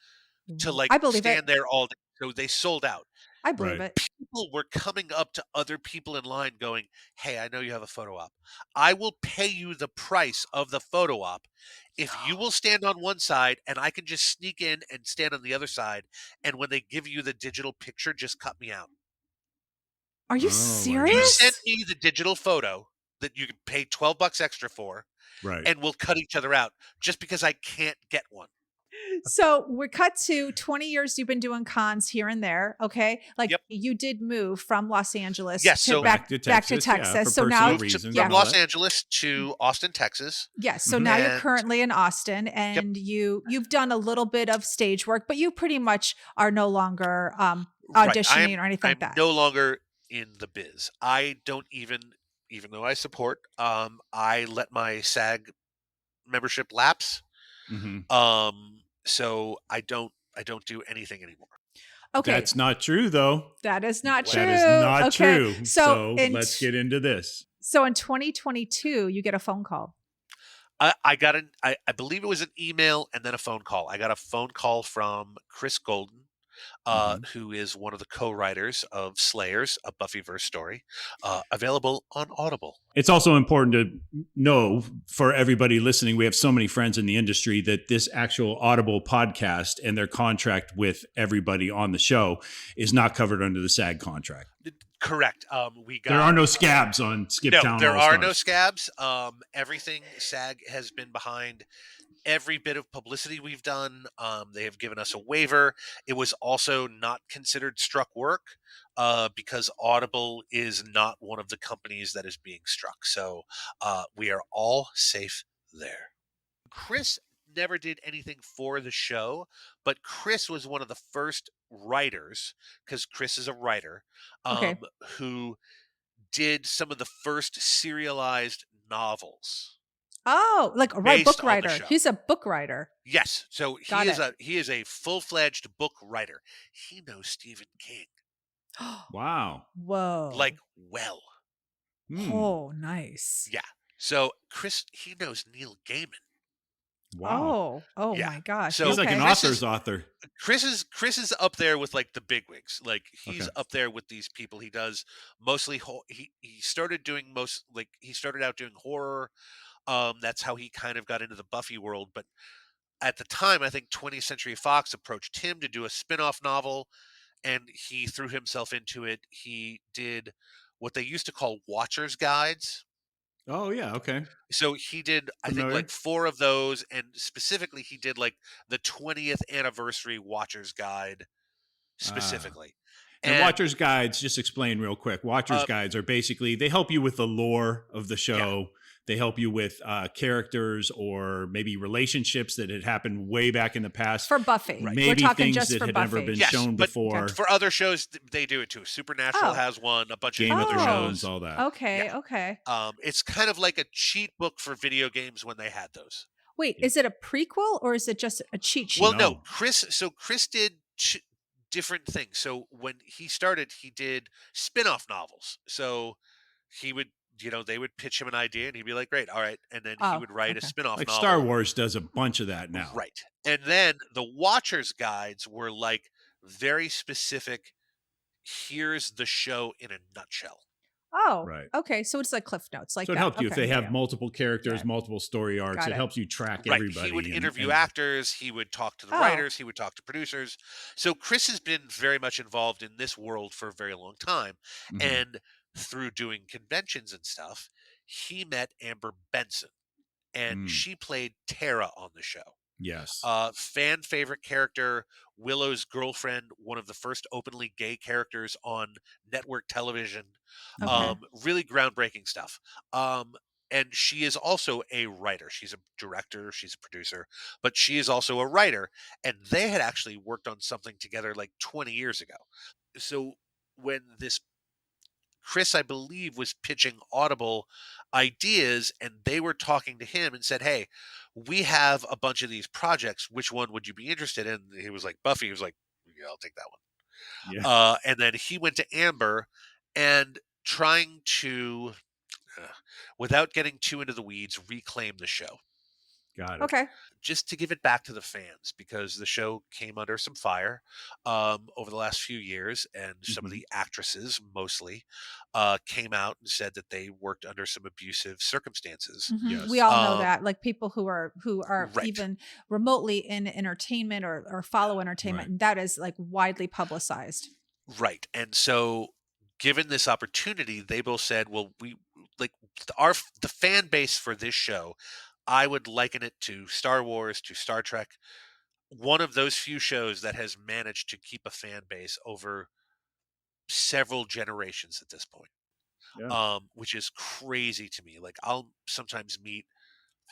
to like stand there all day. So they sold out. I believe it. People were coming up to other people in line going, "Hey, I know you have a photo op. I will pay you the price of the photo op if you will stand on one side and I can just sneak in and stand on the other side. And when they give you the digital picture, just cut me out." Are you serious? You send me the digital photo that you can pay $12 extra for, right? And we'll cut each other out just because I can't get one. So we're cut to 20 years you've been doing cons here and there, okay? Like you did move from Los Angeles to back to Texas. Yeah, so now from Los Angeles to Austin, Texas. Yes. So now you're currently in Austin, and you've done a little bit of stage work, but you pretty much are no longer auditioning or anything like that. I'm no longer in the biz. I don't even though I support, I let my SAG membership lapse. Mm-hmm. So I don't do anything anymore. Okay. That's not true thoe. That is not true. That is not true. So let's get into this. So in 2022, you get a phone call. I got I believe it was an email and then a phone call. I got a phone call from Chris Golden, who is one of the co-writers of Slayers, a Buffyverse story, available on Audible. It's also important to know for everybody listening, we have so many friends in the industry that this actual Audible podcast and their contract with everybody on the show is not covered under the SAG contract. Correct. We got There are no scabs on Skip no. Town There All are no Stars. scabs. Everything SAG has been behind every bit of publicity we've done. They have given us a waiver. It was also not considered struck work because Audible is not one of the companies that is being struck. So we are all safe there. Chris never did anything for the show, but Chris was one of the first writers, because Chris is a writer, Okay. who did some of the first serialized novels Oh, like a based book on the writer. show. He's a book writer. Yes, so Got it. he is a full-fledged book writer. He knows Stephen King Wow. Whoa. like well. Oh, nice. Yeah. So Chris, he knows Neil Gaiman. Wow. Oh Yeah. my gosh. So He's like an Okay. Chris author's is- author. Chris is up there with like the bigwigs. Like he's Okay. up there with these people. He does mostly he started doing he started out doing horror. That's how he kind of got into the Buffy world. But at the time, I think 20th Century Fox approached him to do a spin-off novel, and he threw himself into it. He did what they used to call Watcher's Guides. Oh yeah. Okay. So he did, I think, Familiar. like 4 of those, and specifically, he did like the 20th anniversary Watcher's Guide specifically. And Watcher's Guides, just explain real quick. Watcher's Uh, Guides are basically, they help you with the lore of the show. They help you with characters or maybe relationships that had happened way back in the past. For Buffy. Right. Maybe We're talking things just that for had Buffy. never been Yes, shown but before. for other shows, they do it too. Supernatural Oh. has one, a bunch Game of of other Thrones, shows. all that. Okay. Yeah. Okay. It's kind of like a cheat book for video games when they had those. Wait, is it a prequel or is it just a cheat sheet? Well, no, No. Chris did different things. So when he started, he did spin-off novels. So he would, they would pitch him an idea, and he'd be like, "Great, all right," and then he Oh, would write a okay. spin-off Like novel. Star Wars does a bunch of that now. Right. And then the Watcher's Guides were like very specific. Here's the show in a nutshell. Oh, Right. okay. So it's like Cliff Notes, like So it that. helped you if Okay, they yeah, have yeah. multiple characters, Got it. multiple story arcs. Got It it. helps you track Right. everybody. He would and- interview and- actors. He would talk to the Oh. writers. He would talk to producers. So Chris has been very much involved in this world for a very long time. Mhm. And through doing conventions and stuff, he met Amber Benson, and she played Tara on the show. Yes. Fan favorite character, Willow's girlfriend, one of the first openly gay characters on network television. Okay. Really groundbreaking stuff. And she is also a writer. She's a director, she's a producer, but she is also a writer. And they had actually worked on something together like 20 years ago. So when this Chris, I believe, was pitching Audible ideas, and they were talking to him and said, "Hey, we have a bunch of these projects. Which one would you be interested in?" He was like, "Buffy." He was like, "Yeah, I'll take that one." Yeah. And then he went to Amber and trying to, without getting too into the weeds, reclaim the show. Got it. Okay. Just to give it back to the fans, because the show came under some fire over the last few years, and some of the actresses mostly came out and said that they worked under some abusive circumstances. Mhm. Yes. We all know that, like people who are Right. even remotely in entertainment or follow entertainment, Right. and that is like widely publicized. Right. And so given this opportunity, they both said, well, we like the fan base for this show, I would liken it to Star Wars, to Star Trek, one of those few shows that has managed to keep a fan base over several generations at this point. Yeah. Which is crazy to me. Like I'll sometimes meet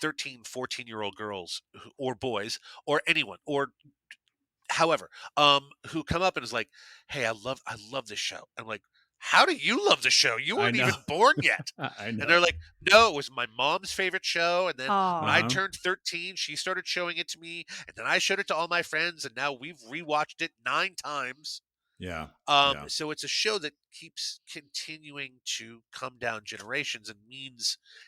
13, 14-year-old girls or boys or anyone or however, who come up and is like, "Hey, I love this show." I'm like, "How do you love the show? You I weren't even know. born yet." I know. And they're like, "No, it was my mom's favorite show, and then when I Uh-huh. turned 13, she started showing it to me, and then I showed it to all my friends, and now we've rewatched it 9 times." Yeah. Yeah. So it's a show that keeps continuing to come down generations and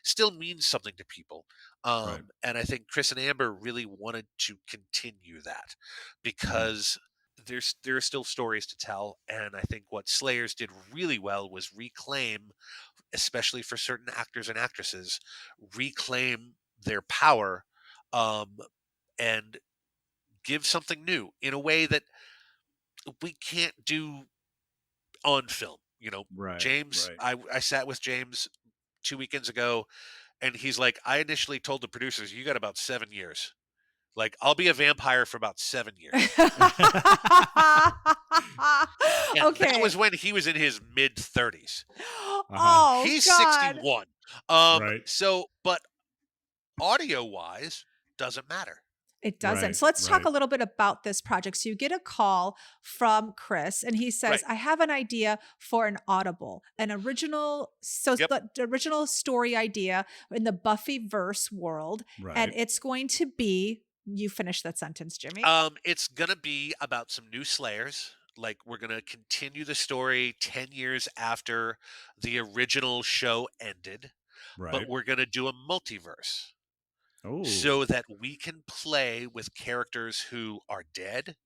still means something to people. Right. And I think Chris and Amber really wanted to continue that because there are still stories to tell. And I think what Slayers did really well was reclaim, especially for certain actors and actresses, reclaim their power and give something new in a way that we can't do on film. Right. James, Right. I sat with James 2 weekends ago, and he's like, I initially told the producers, you got about 7 years. Like, I'll be a vampire for about 7 years. And that Okay. was when he was in his mid 30s. Oh, He's God. 61. Right. So, but audio wise, doesn't matter. It doesn't. Right. So let's talk Right. a little bit about this project. So you get a call from Chris and he says, Right. I have an idea for an Audible, an original, so Yep. the original story idea in the Buffy verse world. And Right. it's going to be, you finish that sentence, Jimmy. It's gonna be about some new Slayers. Like, we're gonna continue the story 10 years after the original show ended, but Right. we're gonna do a multiverse Oh. so that we can play with characters who are dead,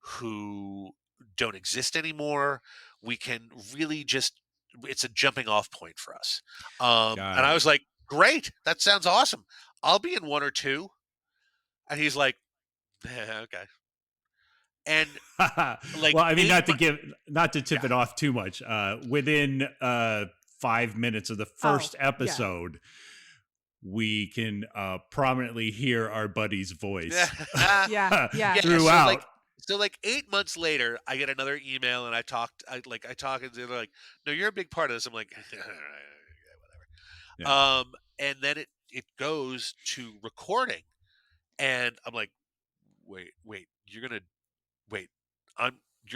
who don't exist anymore. We can really just, it's a jumping off point for us. And Got I it. was like, great, that sounds awesome. I'll be in one or two. And he's like, okay. And like, Well, I mean, 8 not to tip yeah. it off too much. Within 5 minutes of the first yeah. episode, we can prominently hear our buddy's voice Yeah. Yeah. Yeah, throughout. So like 8 months later, I get another email and I talk and they're like, no, you're a big part of this. I'm like, whatever. Yeah. And then it goes to recording, and I'm like, wait, you're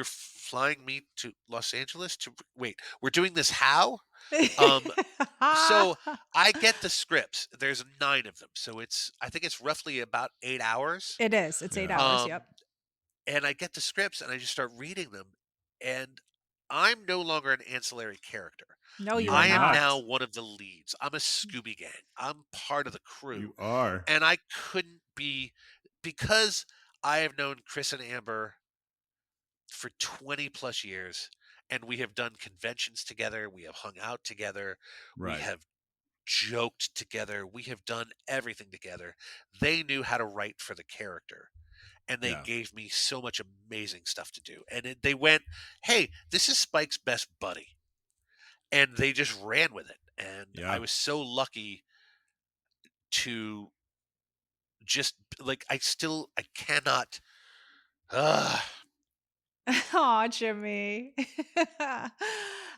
flying me to Los Angeles to wait, we're doing this how? So I get the scripts. There's 9 of them. So I think it's roughly about 8 hours. It is. It's 8 Yeah. hours. Yep. And I get the scripts and I just start reading them, and I'm no longer an ancillary character. No, you You are I are am not. now one of the leads. I'm a Scooby Gang. I'm part of the crew. You are. And I couldn't be, because I have known Chris and Amber for 20 plus years, and we have done conventions together. We have hung out together. Right. We have joked together. We have done everything together. They knew how to write for the character, and they Yeah. gave me so much amazing stuff to do. And they went, hey, this is Spike's best buddy. And they just ran with it. And Yeah. I was so lucky to just, like, I cannot. Oh, Jimmy.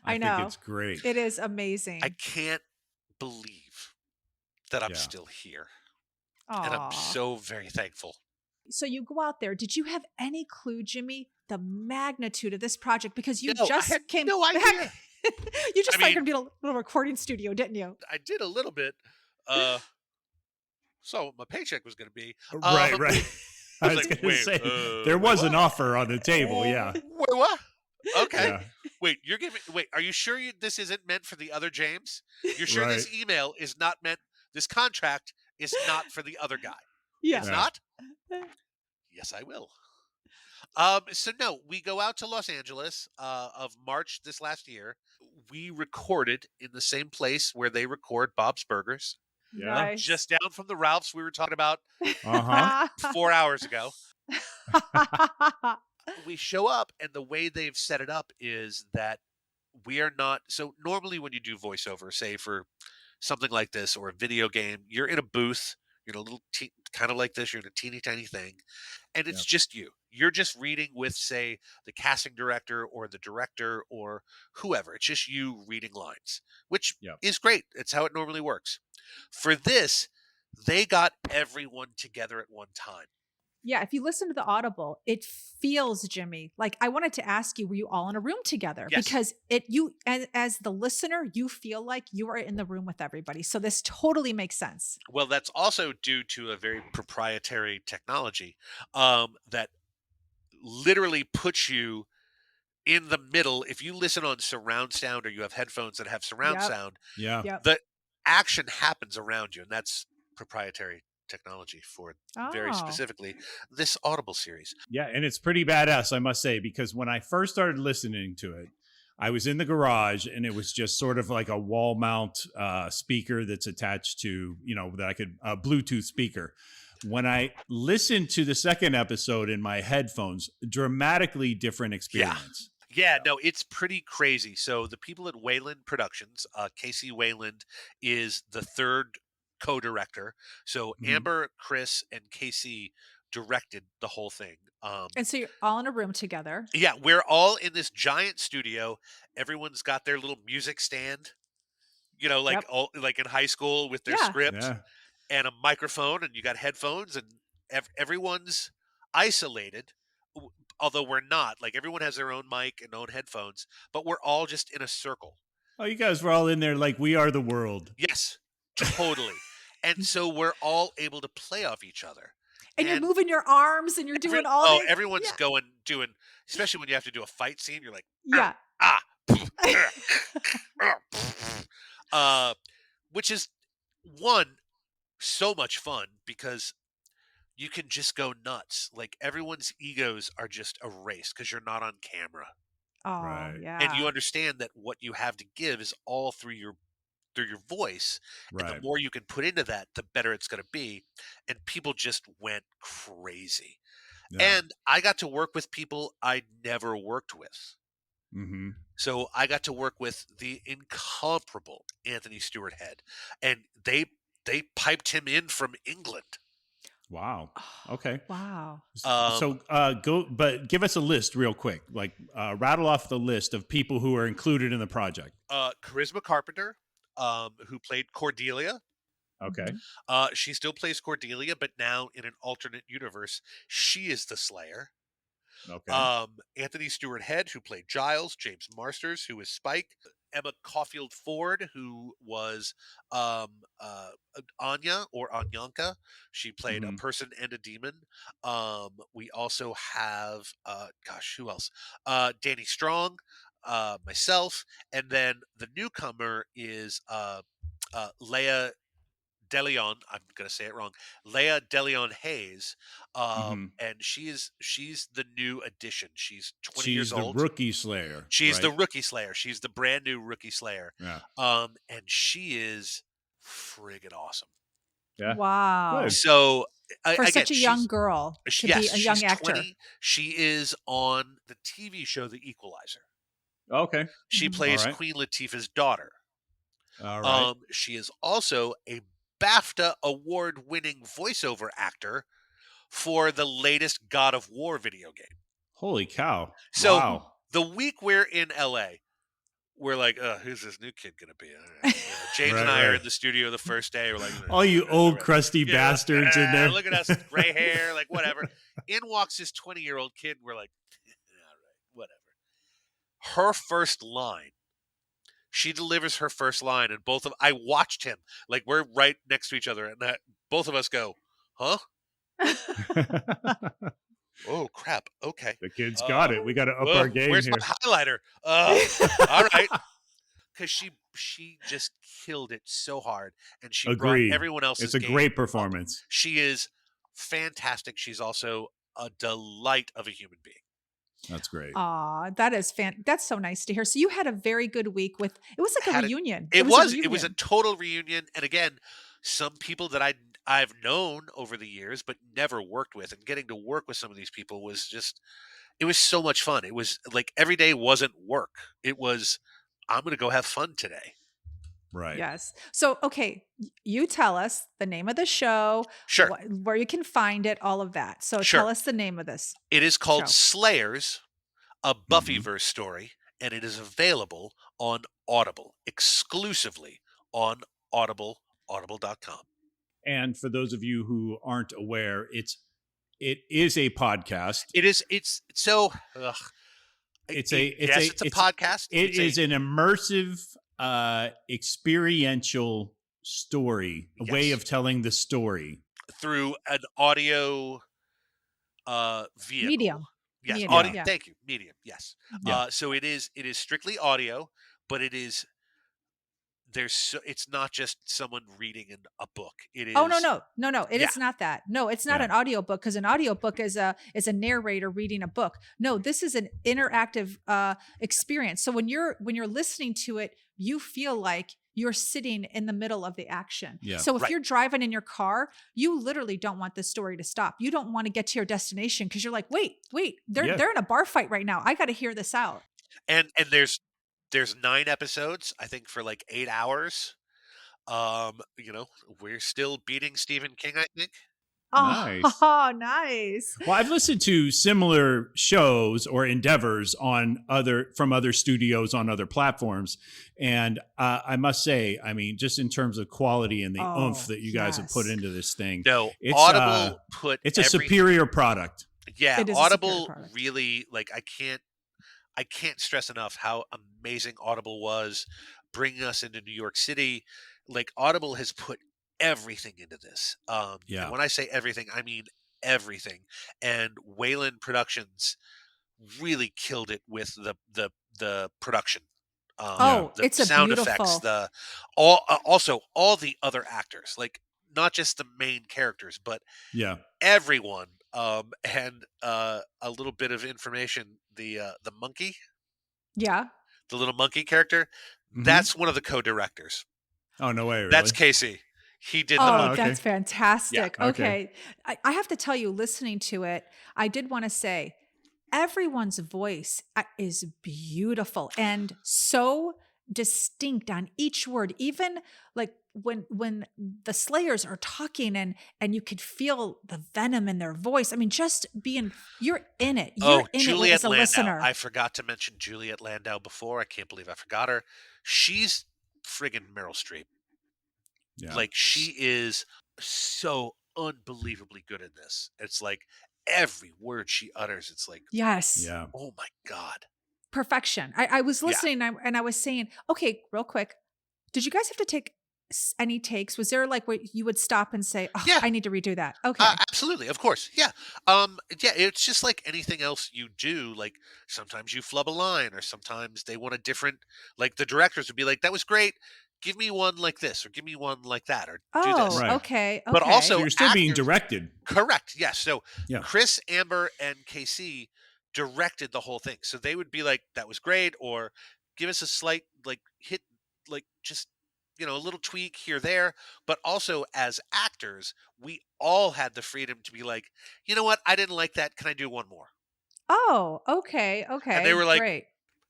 I know. think it's great. It is amazing. I can't believe that I'm Yeah. still here. And I'm Aw. so very thankful. So you go out there. Did you have any clue, Jimmy, the magnitude of this project? Because you No, I just had came no back. idea. You just I thought you were going mean- to be in a little recording studio, didn't you? I did a little bit. So what my paycheck was going to be. Right. I was like, going to wait, say wait, there was an what? offer on the table. Yeah. Wait, what? Okay. Yeah. Wait, are you sure this isn't meant for the other James? You're sure this Right. email is not meant, this contract is not for the other guy? Yeah. It's Yeah. not? Yes, I will. So no, we go out to Los Angeles of March this last year. We recorded in the same place where they record Bob's Burgers, Yeah. Nice. just down from the Ralphs we were talking about Uh-huh. 4 hours ago. We show up, and the way they've set it up is that we are not. So normally when you do voiceover, say for something like this or a video game, you're in a booth, you're in a little kind of like this, you're in a teeny tiny thing, and it's just you. You're just reading with, say, the casting director or the director or whoever. It's just you reading lines, which Yep. is great. It's how it normally works. For this, they got everyone together at one time. Yeah, if you listen to the Audible, it feels, Jimmy, like I wanted to ask you, were you all in a room together? Yes. Because as the listener, you feel like you are in the room with everybody. So this totally makes sense. Well, that's also due to a very proprietary technology that literally puts you in the middle. If you listen on surround sound or you have headphones that have surround Yep. sound, Yeah. Yep. the action happens around you, and that's proprietary technology for very Oh. specifically this Audible series. Yeah, and it's pretty badass, I must say, because when I first started listening to it, I was in the garage, and it was just sort of like a wall mount speaker that's attached to, that I could Bluetooth speaker. When I listened to the second episode in my headphones, dramatically different experience. Yeah, no, it's pretty crazy. So the people at Wayland Productions, Casey Wayland is the third co-director. So Mhm. Amber, Chris, and Casey directed the whole thing. And so you're all in a room together. Yeah, we're all in this giant studio. Everyone's got their little music stand, like Yep. all like in high school with their Yeah. script Yeah. and a microphone, and you got headphones, and everyone's isolated. Although we're not, like everyone has their own mic and own headphones, but we're all just in a circle. Oh, you guys were all in there like we are the world. Yes, totally. And so we're all able to play off each other. And you're And moving your arms and you're doing all this. everyone's Yeah. doing, especially when you have to do a fight scene, you're like, Yeah. ah, which is so much fun because you can just go nuts. Like everyone's egos are just erased because you're not on camera, Oh, Right. and yeah. you understand that what you have to give is all through your voice, and the Right. more you can put into that, the better it's going to be. And people just went crazy. Yeah. And I got to work with people I never worked with. Mm-hmm. So I got to work with the incomparable Anthony Stewart Head, and they piped him in from England. Wow. Okay. Wow. So but give us a list real quick. Like rattle off the list of people who are included in the project. Charisma Carpenter, who played Cordelia. Okay. She still plays Cordelia, but now in an alternate universe, she is the Slayer. Okay. Anthony Stewart Head, who played Giles, James Marsters, who is Spike, Emma Caulfield Ford, who was Anya or Anyanka. She played a Mhm. person and a demon. We also have, who else? Danny Strong, myself, and then the newcomer is Leia DeLeon, I'm going to say it wrong, Leia DeLeon Hayes, Mhm. and she's the new addition. She's 20 She's years the old. rookie Slayer. She's the right? rookie Slayer. She's the brand new rookie Slayer. Yeah. And she is friggin' awesome. Yeah. Wow. Good. So For again, such a young girl to be a young she's actor. 20. She is on the TV show The Equalizer. Okay. She Mhm. plays All right. Queen Latifah's daughter. All right. She is also a BAFTA award-winning voiceover actor for the latest God of War video game. Holy cow. So Wow. the week we're in LA, we're like, who's this new kid going to be? All right. James and I are in the studio the first day. We're like, All you old right. crusty bastards in there. Look at us, gray hair, like whatever. In walks this 20-year-old kid. And we're like, all right, whatever. Her first line. She delivers her first line, and I watched him. Like we're right next to each other, and both of us go, huh? Oh crap! Okay, The kid's got it. We got to up our game where's here. my highlighter? All right, because she just killed it so hard, and she Agreed. brought everyone else's. It's a game great up. performance. She is fantastic. She's also a delight of a human being. That's great. Aw, that is that's so nice to hear. So you had a very good week with, it was like a reunion. It was a reunion. total reunion. And again, some people that I've known over the years, but never worked with, and getting to work with some of these people was it was so much fun. It was like every day wasn't work. It was, I'm going to go have fun today. Right. Yes. So, okay, you tell us the name of the show, Sure. where you can find it, all of that. So Sure. tell us the name of this. It is called show. Slayers, a Buffyverse story, and it is available on Audible, exclusively on Audible, audible.com. And for those of you who aren't aware, it is a podcast. It's so It's a podcast. It is an immersive experiential story, a way of telling the story through an audio vehicle. Medium. Yes, Medium, audio. yeah. Thank you. Medium. Yes. Yeah. So it is strictly audio, but it's not just someone reading in a book. It is. Oh, no. It is Yeah. not that. No, it's not Yeah. an audiobook, because an audiobook is a narrator reading a book. No, this is an interactive experience. So when you're listening to it, you feel like you're sitting in the middle of the action. Yeah. So if Right. you're driving in your car, you literally don't want the story to stop. You don't want to get to your destination because you're like, wait, they're in a bar fight right now. I got to hear this out. And there's 9 episodes, I think, for like 8 hours. You know, we're still beating Stephen King, I think. Nice. Oh, nice. Well, I've listened to similar shows or endeavors on from other studios on other platforms, and I must say, I mean, just in terms of quality and the oomph Oh, that you guys have put yes. into this thing, No, it's Audible put it's a every superior product. yeah, It is a superior Audible product. really, like, I can't stress enough how amazing Audible was bringing us into New York City. Like, Audible has put everything into this. And Yeah, when I say everything, I mean everything. And Wayland Productions really killed it with the production. yeah, Oh, The it's a sound effects, beautiful. also all the other actors, like not just the main characters, but yeah. everyone. And a little bit of information: the monkey, Yeah. the little monkey character, Hmm. that's one of the co-directors. Oh no way, That's really? Casey. He did the Oh, Oh, monkey. okay, that's Yeah. fantastic. okay. Okay. I have to tell you, listening to it, I did want to say everyone's voice is beautiful and so distinct on each word. Even like when the Slayers are talking and you could feel the venom in their voice. I mean, just being you're in it. You're Oh, in it Juliet as a Landau. listener. I forgot to mention Juliet Landau before. I can't believe I forgot her. She's friggin' Meryl Streep. Yeah, Like, she is so unbelievably good in this. It's like every word she utters, it's like, Yes. yeah. oh my God. Perfection. I was Yeah. listening and I was saying, okay, real quick, did you guys have to take any takes? Was there like where you would stop and say, "Oh, Yeah. I need to redo that"? Okay. Absolutely, of course, yeah. Yeah, it's just like anything else you do. Like, sometimes you flub a line, or sometimes they want a different. Like, the directors would be like, "That was great. Give me one like this, or give me one like that, or do this." Oh, Right. okay. But So Okay. also you're still being actors, directed. correct? Yes. So Yeah. Chris, Amber, and KC directed the whole thing. So they would be like, "That was great," or give us a slight like hit, like just a little tweak here there. But also as actors, we all had the freedom to be like, "You know what? I didn't like that. Can I do one more?" Oh, okay. And they Okay. were like, Great.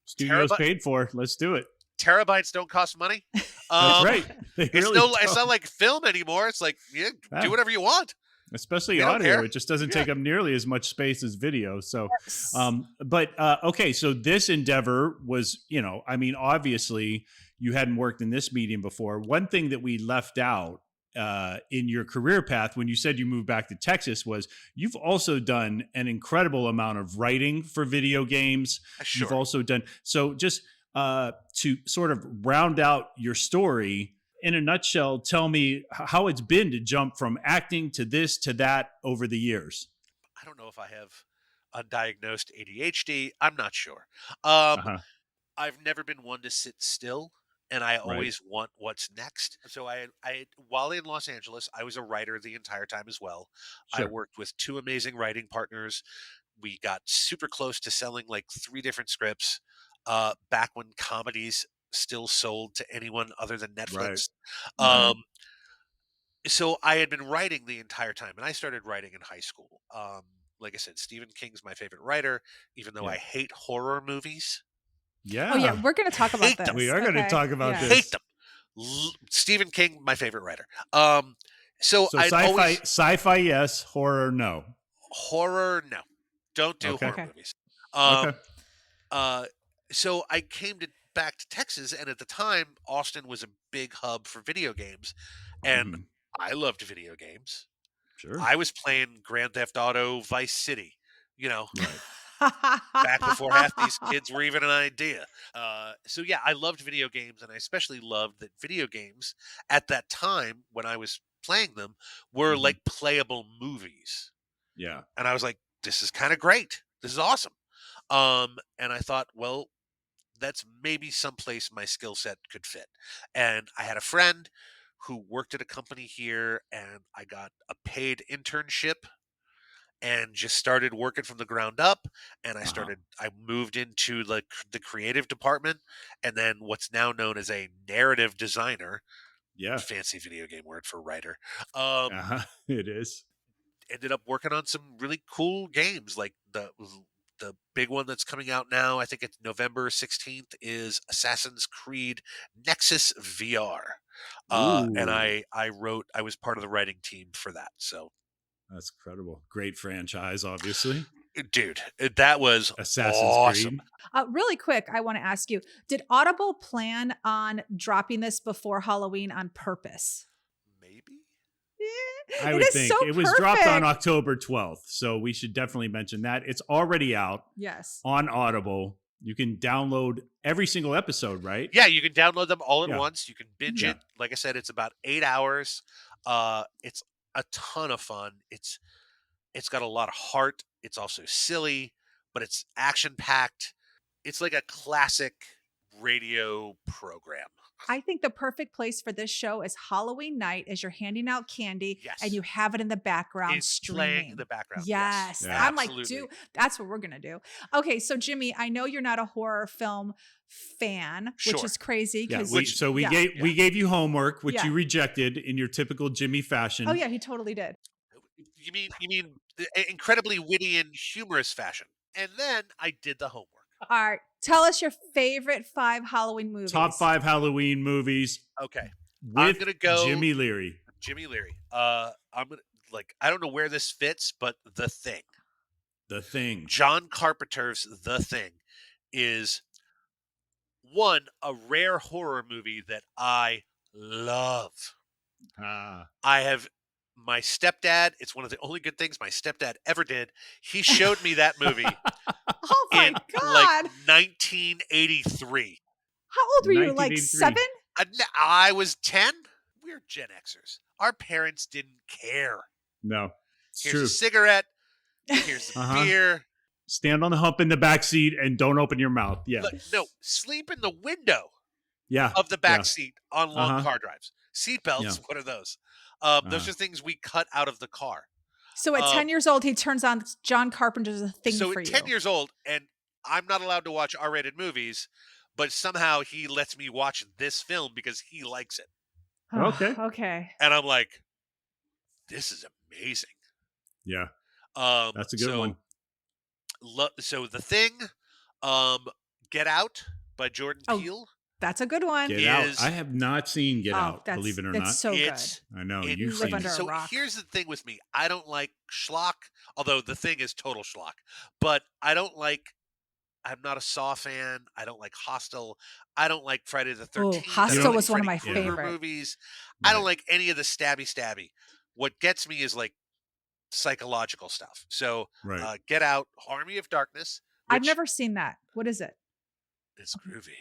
Studios "Terabyte paid for. Let's do it. terabytes don't cost money." That's Um, right. They it's really no, it's not don't. like film anymore. It's like, yeah, do Ah, whatever you want. especially We don't audio, care. it just doesn't Yeah. take up nearly as much space as video. So, Yes. but okay, so this endeavor was, I mean, obviously you hadn't worked in this medium before. One thing that we left out in your career path when you said you moved back to Texas was you've also done an incredible amount of writing for video games. You've Sure. also done so. Just to sort of round out your story in a nutshell, tell me how it's been to jump from acting to this to that over the years. I don't know if I have undiagnosed ADHD. I'm not sure. Um, Uh-huh. I've never been one to sit still, and I Right. always want what's next. So while in Los Angeles, I was a writer the entire time as well. I Sure. worked with 2 amazing writing partners. We got super close to selling like 3 different scripts. Back when comedies still sold to anyone other than Right. Netflix. Right. Mhm. Um, so I had been writing the entire time, and I started writing in high school. Like I said, Stephen King's my favorite writer, even though I Yeah. hate horror movies. Oh yeah, Yeah. we're going to talk about Hate them. We this. are going to Okay. talk about Yeah. Hate this. them. Stephen King, my favorite writer. So So I'd always sci-fi, yes. Horror, no. horror. No, don't do Okay. horror Okay. movies. Okay. Um, uh, so I came to back to Texas, and at the time, Austin was a big hub for video games, and Hmm. I loved video games. Sure. I was playing Grand Theft Auto Vice City, you know, Right. back before half these kids were even an idea. So yeah, I loved video games, and I especially loved that video games at that time when I was playing them were Hmm. like playable movies, Yeah. and I was like, "This is kind of great. This is awesome." And I thought, well, that's maybe someplace my skill set could fit. And I had a friend who worked at a company here, and I got a paid internship and just started working from the ground up. And Uh-huh. I moved into the creative department, and then what's now known as a narrative designer, Yeah. fancy video game word for writer. um Uh-huh. It is. Ended up working on some really cool games, like the big one that's coming out now, I think it's November 16th, is Assassin's Creed Nexus VR. And Ooh, I was part of the writing team for that. So, that's incredible. Great franchise, obviously. dude, that was Assassin's awesome. Creed. Really quick, I want to ask you, did Audible plan on dropping this before Halloween on purpose? Maybe. I It would is think so it was dropped on perfect. October 12th, so we should definitely mention that. It's already out Yes. on Audible. You can download every single episode, right? Yeah, you can download them all at Yeah. once. You can binge Yeah. it. Like I said, it's about 8 hours. It's a ton of fun. It's got a lot of heart. It's also silly, but it's action packed. It's like a classic radio program. I think the perfect place for this show is Halloween night as you're handing out candy Yes. and you have it in the background It's streaming. playing in the background. Yes. Yeah. I'm like, Absolutely. dude, that's what we're going to do. Okay. So, Jimmy, I know you're not a horror film fan, which Sure. is crazy. Yeah, 'Cause we yeah. gave you homework, which Yeah. you rejected in your typical Jimmy fashion. Oh, yeah, he totally did. You mean incredibly witty and humorous fashion. And then I did the homework. All right. Tell us your favorite 5 Halloween movies. Top 5 Halloween movies Okay. with gonna go- Jimmy Leary. Jimmy Leary. I'm gonna I don't know where this fits, but The Thing. The Thing. John Carpenter's The Thing is a rare horror movie that I love. Ah. I have my stepdad, it's one of the only good things my stepdad ever did. He showed me that movie Oh, my in God. 1983. How old were you? Like 1983. 7? I was 10. We're Gen Xers. Our parents didn't care. No, it's Here's true. a cigarette. Here's the Uh-huh. beer. Stand on the hump in the back seat and don't open your mouth. Yeah. Look, no, sleep in the window Yeah. of the back Yeah. seat on long Uh-huh. car drives. Seatbelts, Yeah. what are those? Those are things we cut out of the car. So at 10 years old, he turns on John Carpenter's A Thing So for at you. 10 years old, and I'm not allowed to watch R-rated movies, but somehow he lets me watch this film because he likes it. Okay. Okay. And I'm like, this is amazing. Yeah. Um, That's a good one. So The Thing, Get Out by Jordan Oh, Peele. That's a good one. Get is- Out. I have not seen Get Oh, Out, that's- believe it or it's not. so It's- good. I know. It- You've You live seen under it. a So rock. here's the thing with me. I don't like schlock, although The Thing is total schlock. But I'm not a Saw fan. I don't like Hostel. I don't like Friday the 13th. I Hostel don't like was one of Freddy my Krueger favorite. movies. I don't Right. like any of the stabby. What gets me is like psychological stuff. So Right. Get Out, Army of Darkness. I've which never seen that. What is it? is groovy.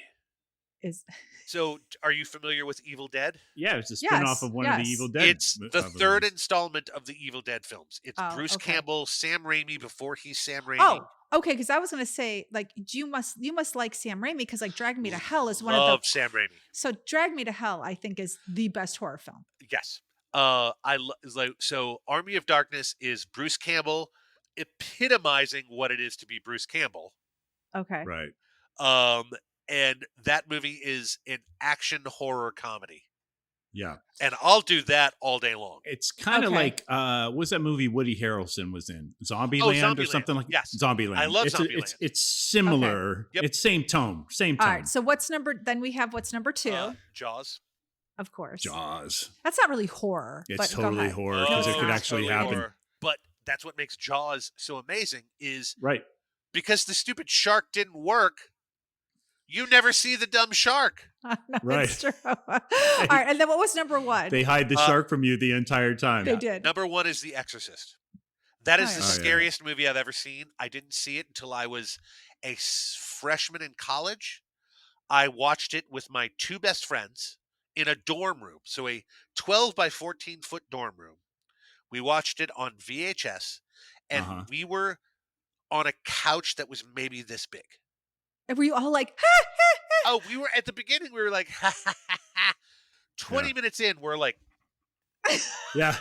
Is So are you familiar with Evil Dead? Yeah, it's a Yes, spin-off of one of the yes. Evil Dead. It's the third installment of the Evil Dead films. It's Oh, Bruce okay. Campbell, Sam Raimi before he's Sam Raimi. Oh, okay. Because I was gonna say, like, you must like Sam Raimi because like Drag Me to Hell is one of Love the. Sam Raimi. So Drag Me to Hell, I think, is the best horror film. Yes. So Army of Darkness is Bruce Campbell epitomizing what it is to be Bruce Campbell. Okay. Right. And that movie is an action horror comedy. Yeah. And I'll do that all day long. It's kind of Okay. like what's that movie Woody Harrelson was in? Zombieland or Zombieland. something like Yes. Zombieland. I love it's Zombieland. It's similar. Yep. It's same tone. Same All tone. right. So what's number? Then we have what's number 2, Jaws. of course. Jaws. That's not really horror. It's but go totally ahead. horror because it it's could not. actually totally happen. horror. But that's what makes Jaws so amazing is Right. because the stupid shark didn't work, you never see the dumb shark. No, Right. it's true. All right. And then what was number 1? They hide the shark from you the entire time. They did. Number 1 is The Exorcist. That is Oh, the yeah. Oh, yeah. scariest movie I've ever seen. I didn't see it until I was a freshman in college. I watched it with my 2 best friends in a dorm room. So a 12 by 14 foot dorm room. We watched it on VHS and Uh-huh. we were on a couch that was maybe this big. And were you all like, ha, ha, ha? Oh, we were at the beginning, we were like, ha, ha, ha, ha. 20 minutes in, we're like, Yeah.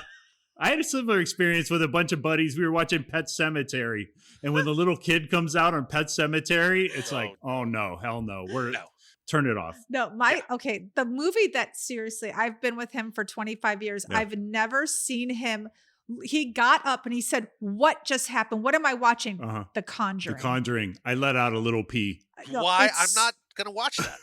I had a similar experience with a bunch of buddies. We were watching Pet Cemetery, and when the little kid comes out on Pet Cemetery, it's Oh, like, oh no, hell no. no. Turn it off. No, okay. The movie that seriously, I've been with him for 25 years. Yeah. I've never seen him He got up and he said, "What just happened? What am I watching?" The Conjuring. The Conjuring. I let out a little pee. No, Why? I'm not going to watch that.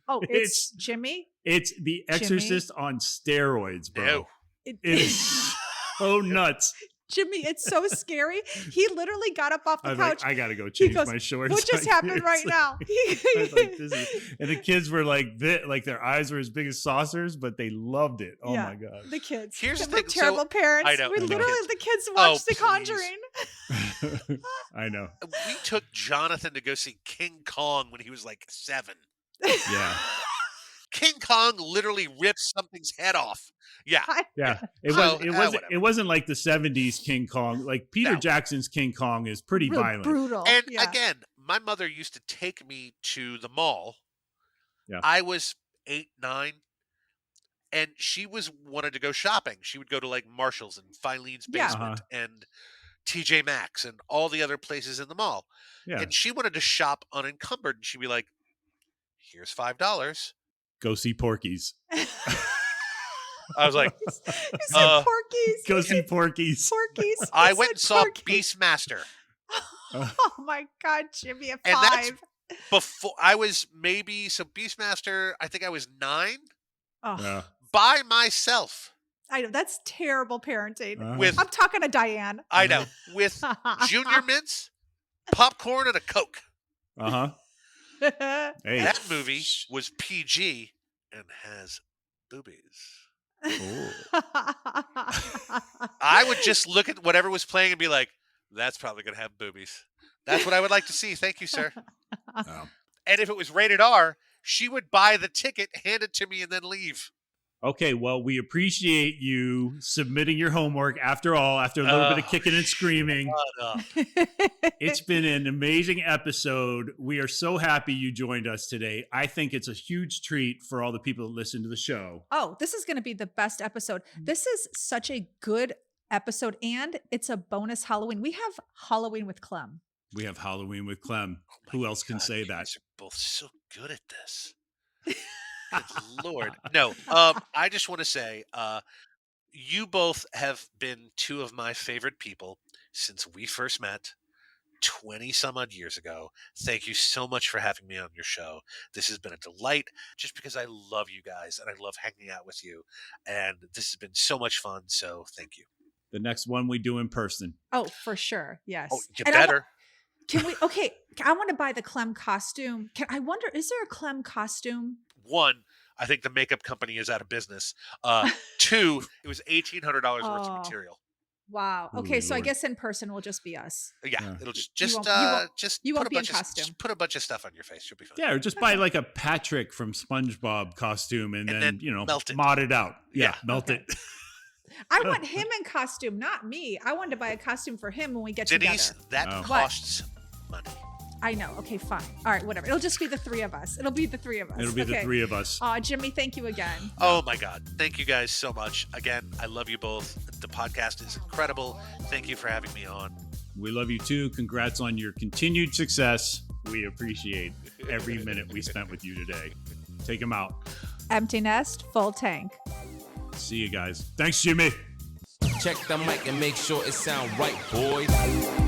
Oh, it's Jimmy. It's The Exorcist on steroids, bro. No. It is so nuts. Jimmy, it's so scary. He literally got up off the I was couch. like, I gotta go change goes, my shorts. "What just happened right now?" I was like, and the kids were like, their eyes were as big as saucers, but they loved it. Oh my god! The kids. Here's the We're thing. terrible So, parents. I know. We The literally, kids. the kids Oh, watched The please. Conjuring. I know. We took Jonathan to go see King Kong when he was like 7. Yeah. King Kong literally rips something's head off. Yeah. Yeah, So, it whatever. wasn't like the 70s King Kong. Like Peter No. Jackson's King Kong is pretty Real violent. brutal. And Yeah. again, my mother used to take me to the mall. Yeah. I was 8, 9, and she wanted to go shopping. She would go to like Marshall's and Filene's Yeah. Basement and TJ Maxx and all the other places in the mall. Yeah, And she wanted to shop unencumbered. And she'd be like, "Here's $5." go see Porky's. I was like, You said Porky's. Go see Porky's. Porky's. I You went and said saw Porky's. Beastmaster. Oh my God, Jimmy, at And that's 5. Before I was Beastmaster, I think I was 9 Oh, Yeah. by myself. I know that's terrible parenting. With I'm talking to Diane. I know with Junior Mints, popcorn, and a Coke. Hey, That movie was PG and has boobies. oh. I would just look at whatever was playing and be like, "That's probably going to have boobies. That's what I would like to see. Thank you, sir." Oh. And if it was rated R, she would buy the ticket, hand it to me, and then leave. Okay, well, we appreciate you submitting your homework after all, after a little bit of kicking and screaming. Shut up. It's been an amazing episode. We are so happy you joined us today. I think it's a huge treat for all the people that listen to the show. Oh, this is going to be the best episode. This is such a good episode, and it's a bonus Halloween. We have Halloween with Clem. We have Halloween with Clem. Oh my Who else can God, say you that? guys are both so good at this. Good Lord. No, I just want to say, you both have been two of my favorite people since we first met 20 some odd years ago. Thank you so much for having me on your show. This has been a delight just because I love you guys and I love hanging out with you. And this has been so much fun. So thank you. The next one we do in person. Oh, for sure. Yes. Oh, you And better. Can we? Okay, I want to buy the Clem costume. I wonder, is there a Clem costume? 1, I think the makeup company is out of business. 2, it was $1,800 worth of Oh. material. Wow. Oh, Okay, so I Lord. guess in person will just be us. Yeah, Yeah. it'll just You won't put a be in bunch of costume. just put a bunch of stuff on your face. You'll be fine. Yeah, or just buy like a Patrick from SpongeBob costume and then melt it. mod it out. Yeah, Yeah. melt Okay. it. I want him in costume, not me. I wanted to buy a costume for him when we get Denise, together. that Oh. costs money. I know. Okay, fine. All right, whatever. It'll just be the 3 of us. It'll be the 3 of us. It'll be the Okay. 3 of us. Jimmy, thank you again. Oh my God. Thank you guys so much. Again, I love you both. The podcast is incredible. Thank you for having me on. We love you too. Congrats on your continued success. We appreciate every minute we spent with you today. Take them out. Empty nest, full tank. See you guys. Thanks, Jimmy. Check the mic and make sure it sound right, boys.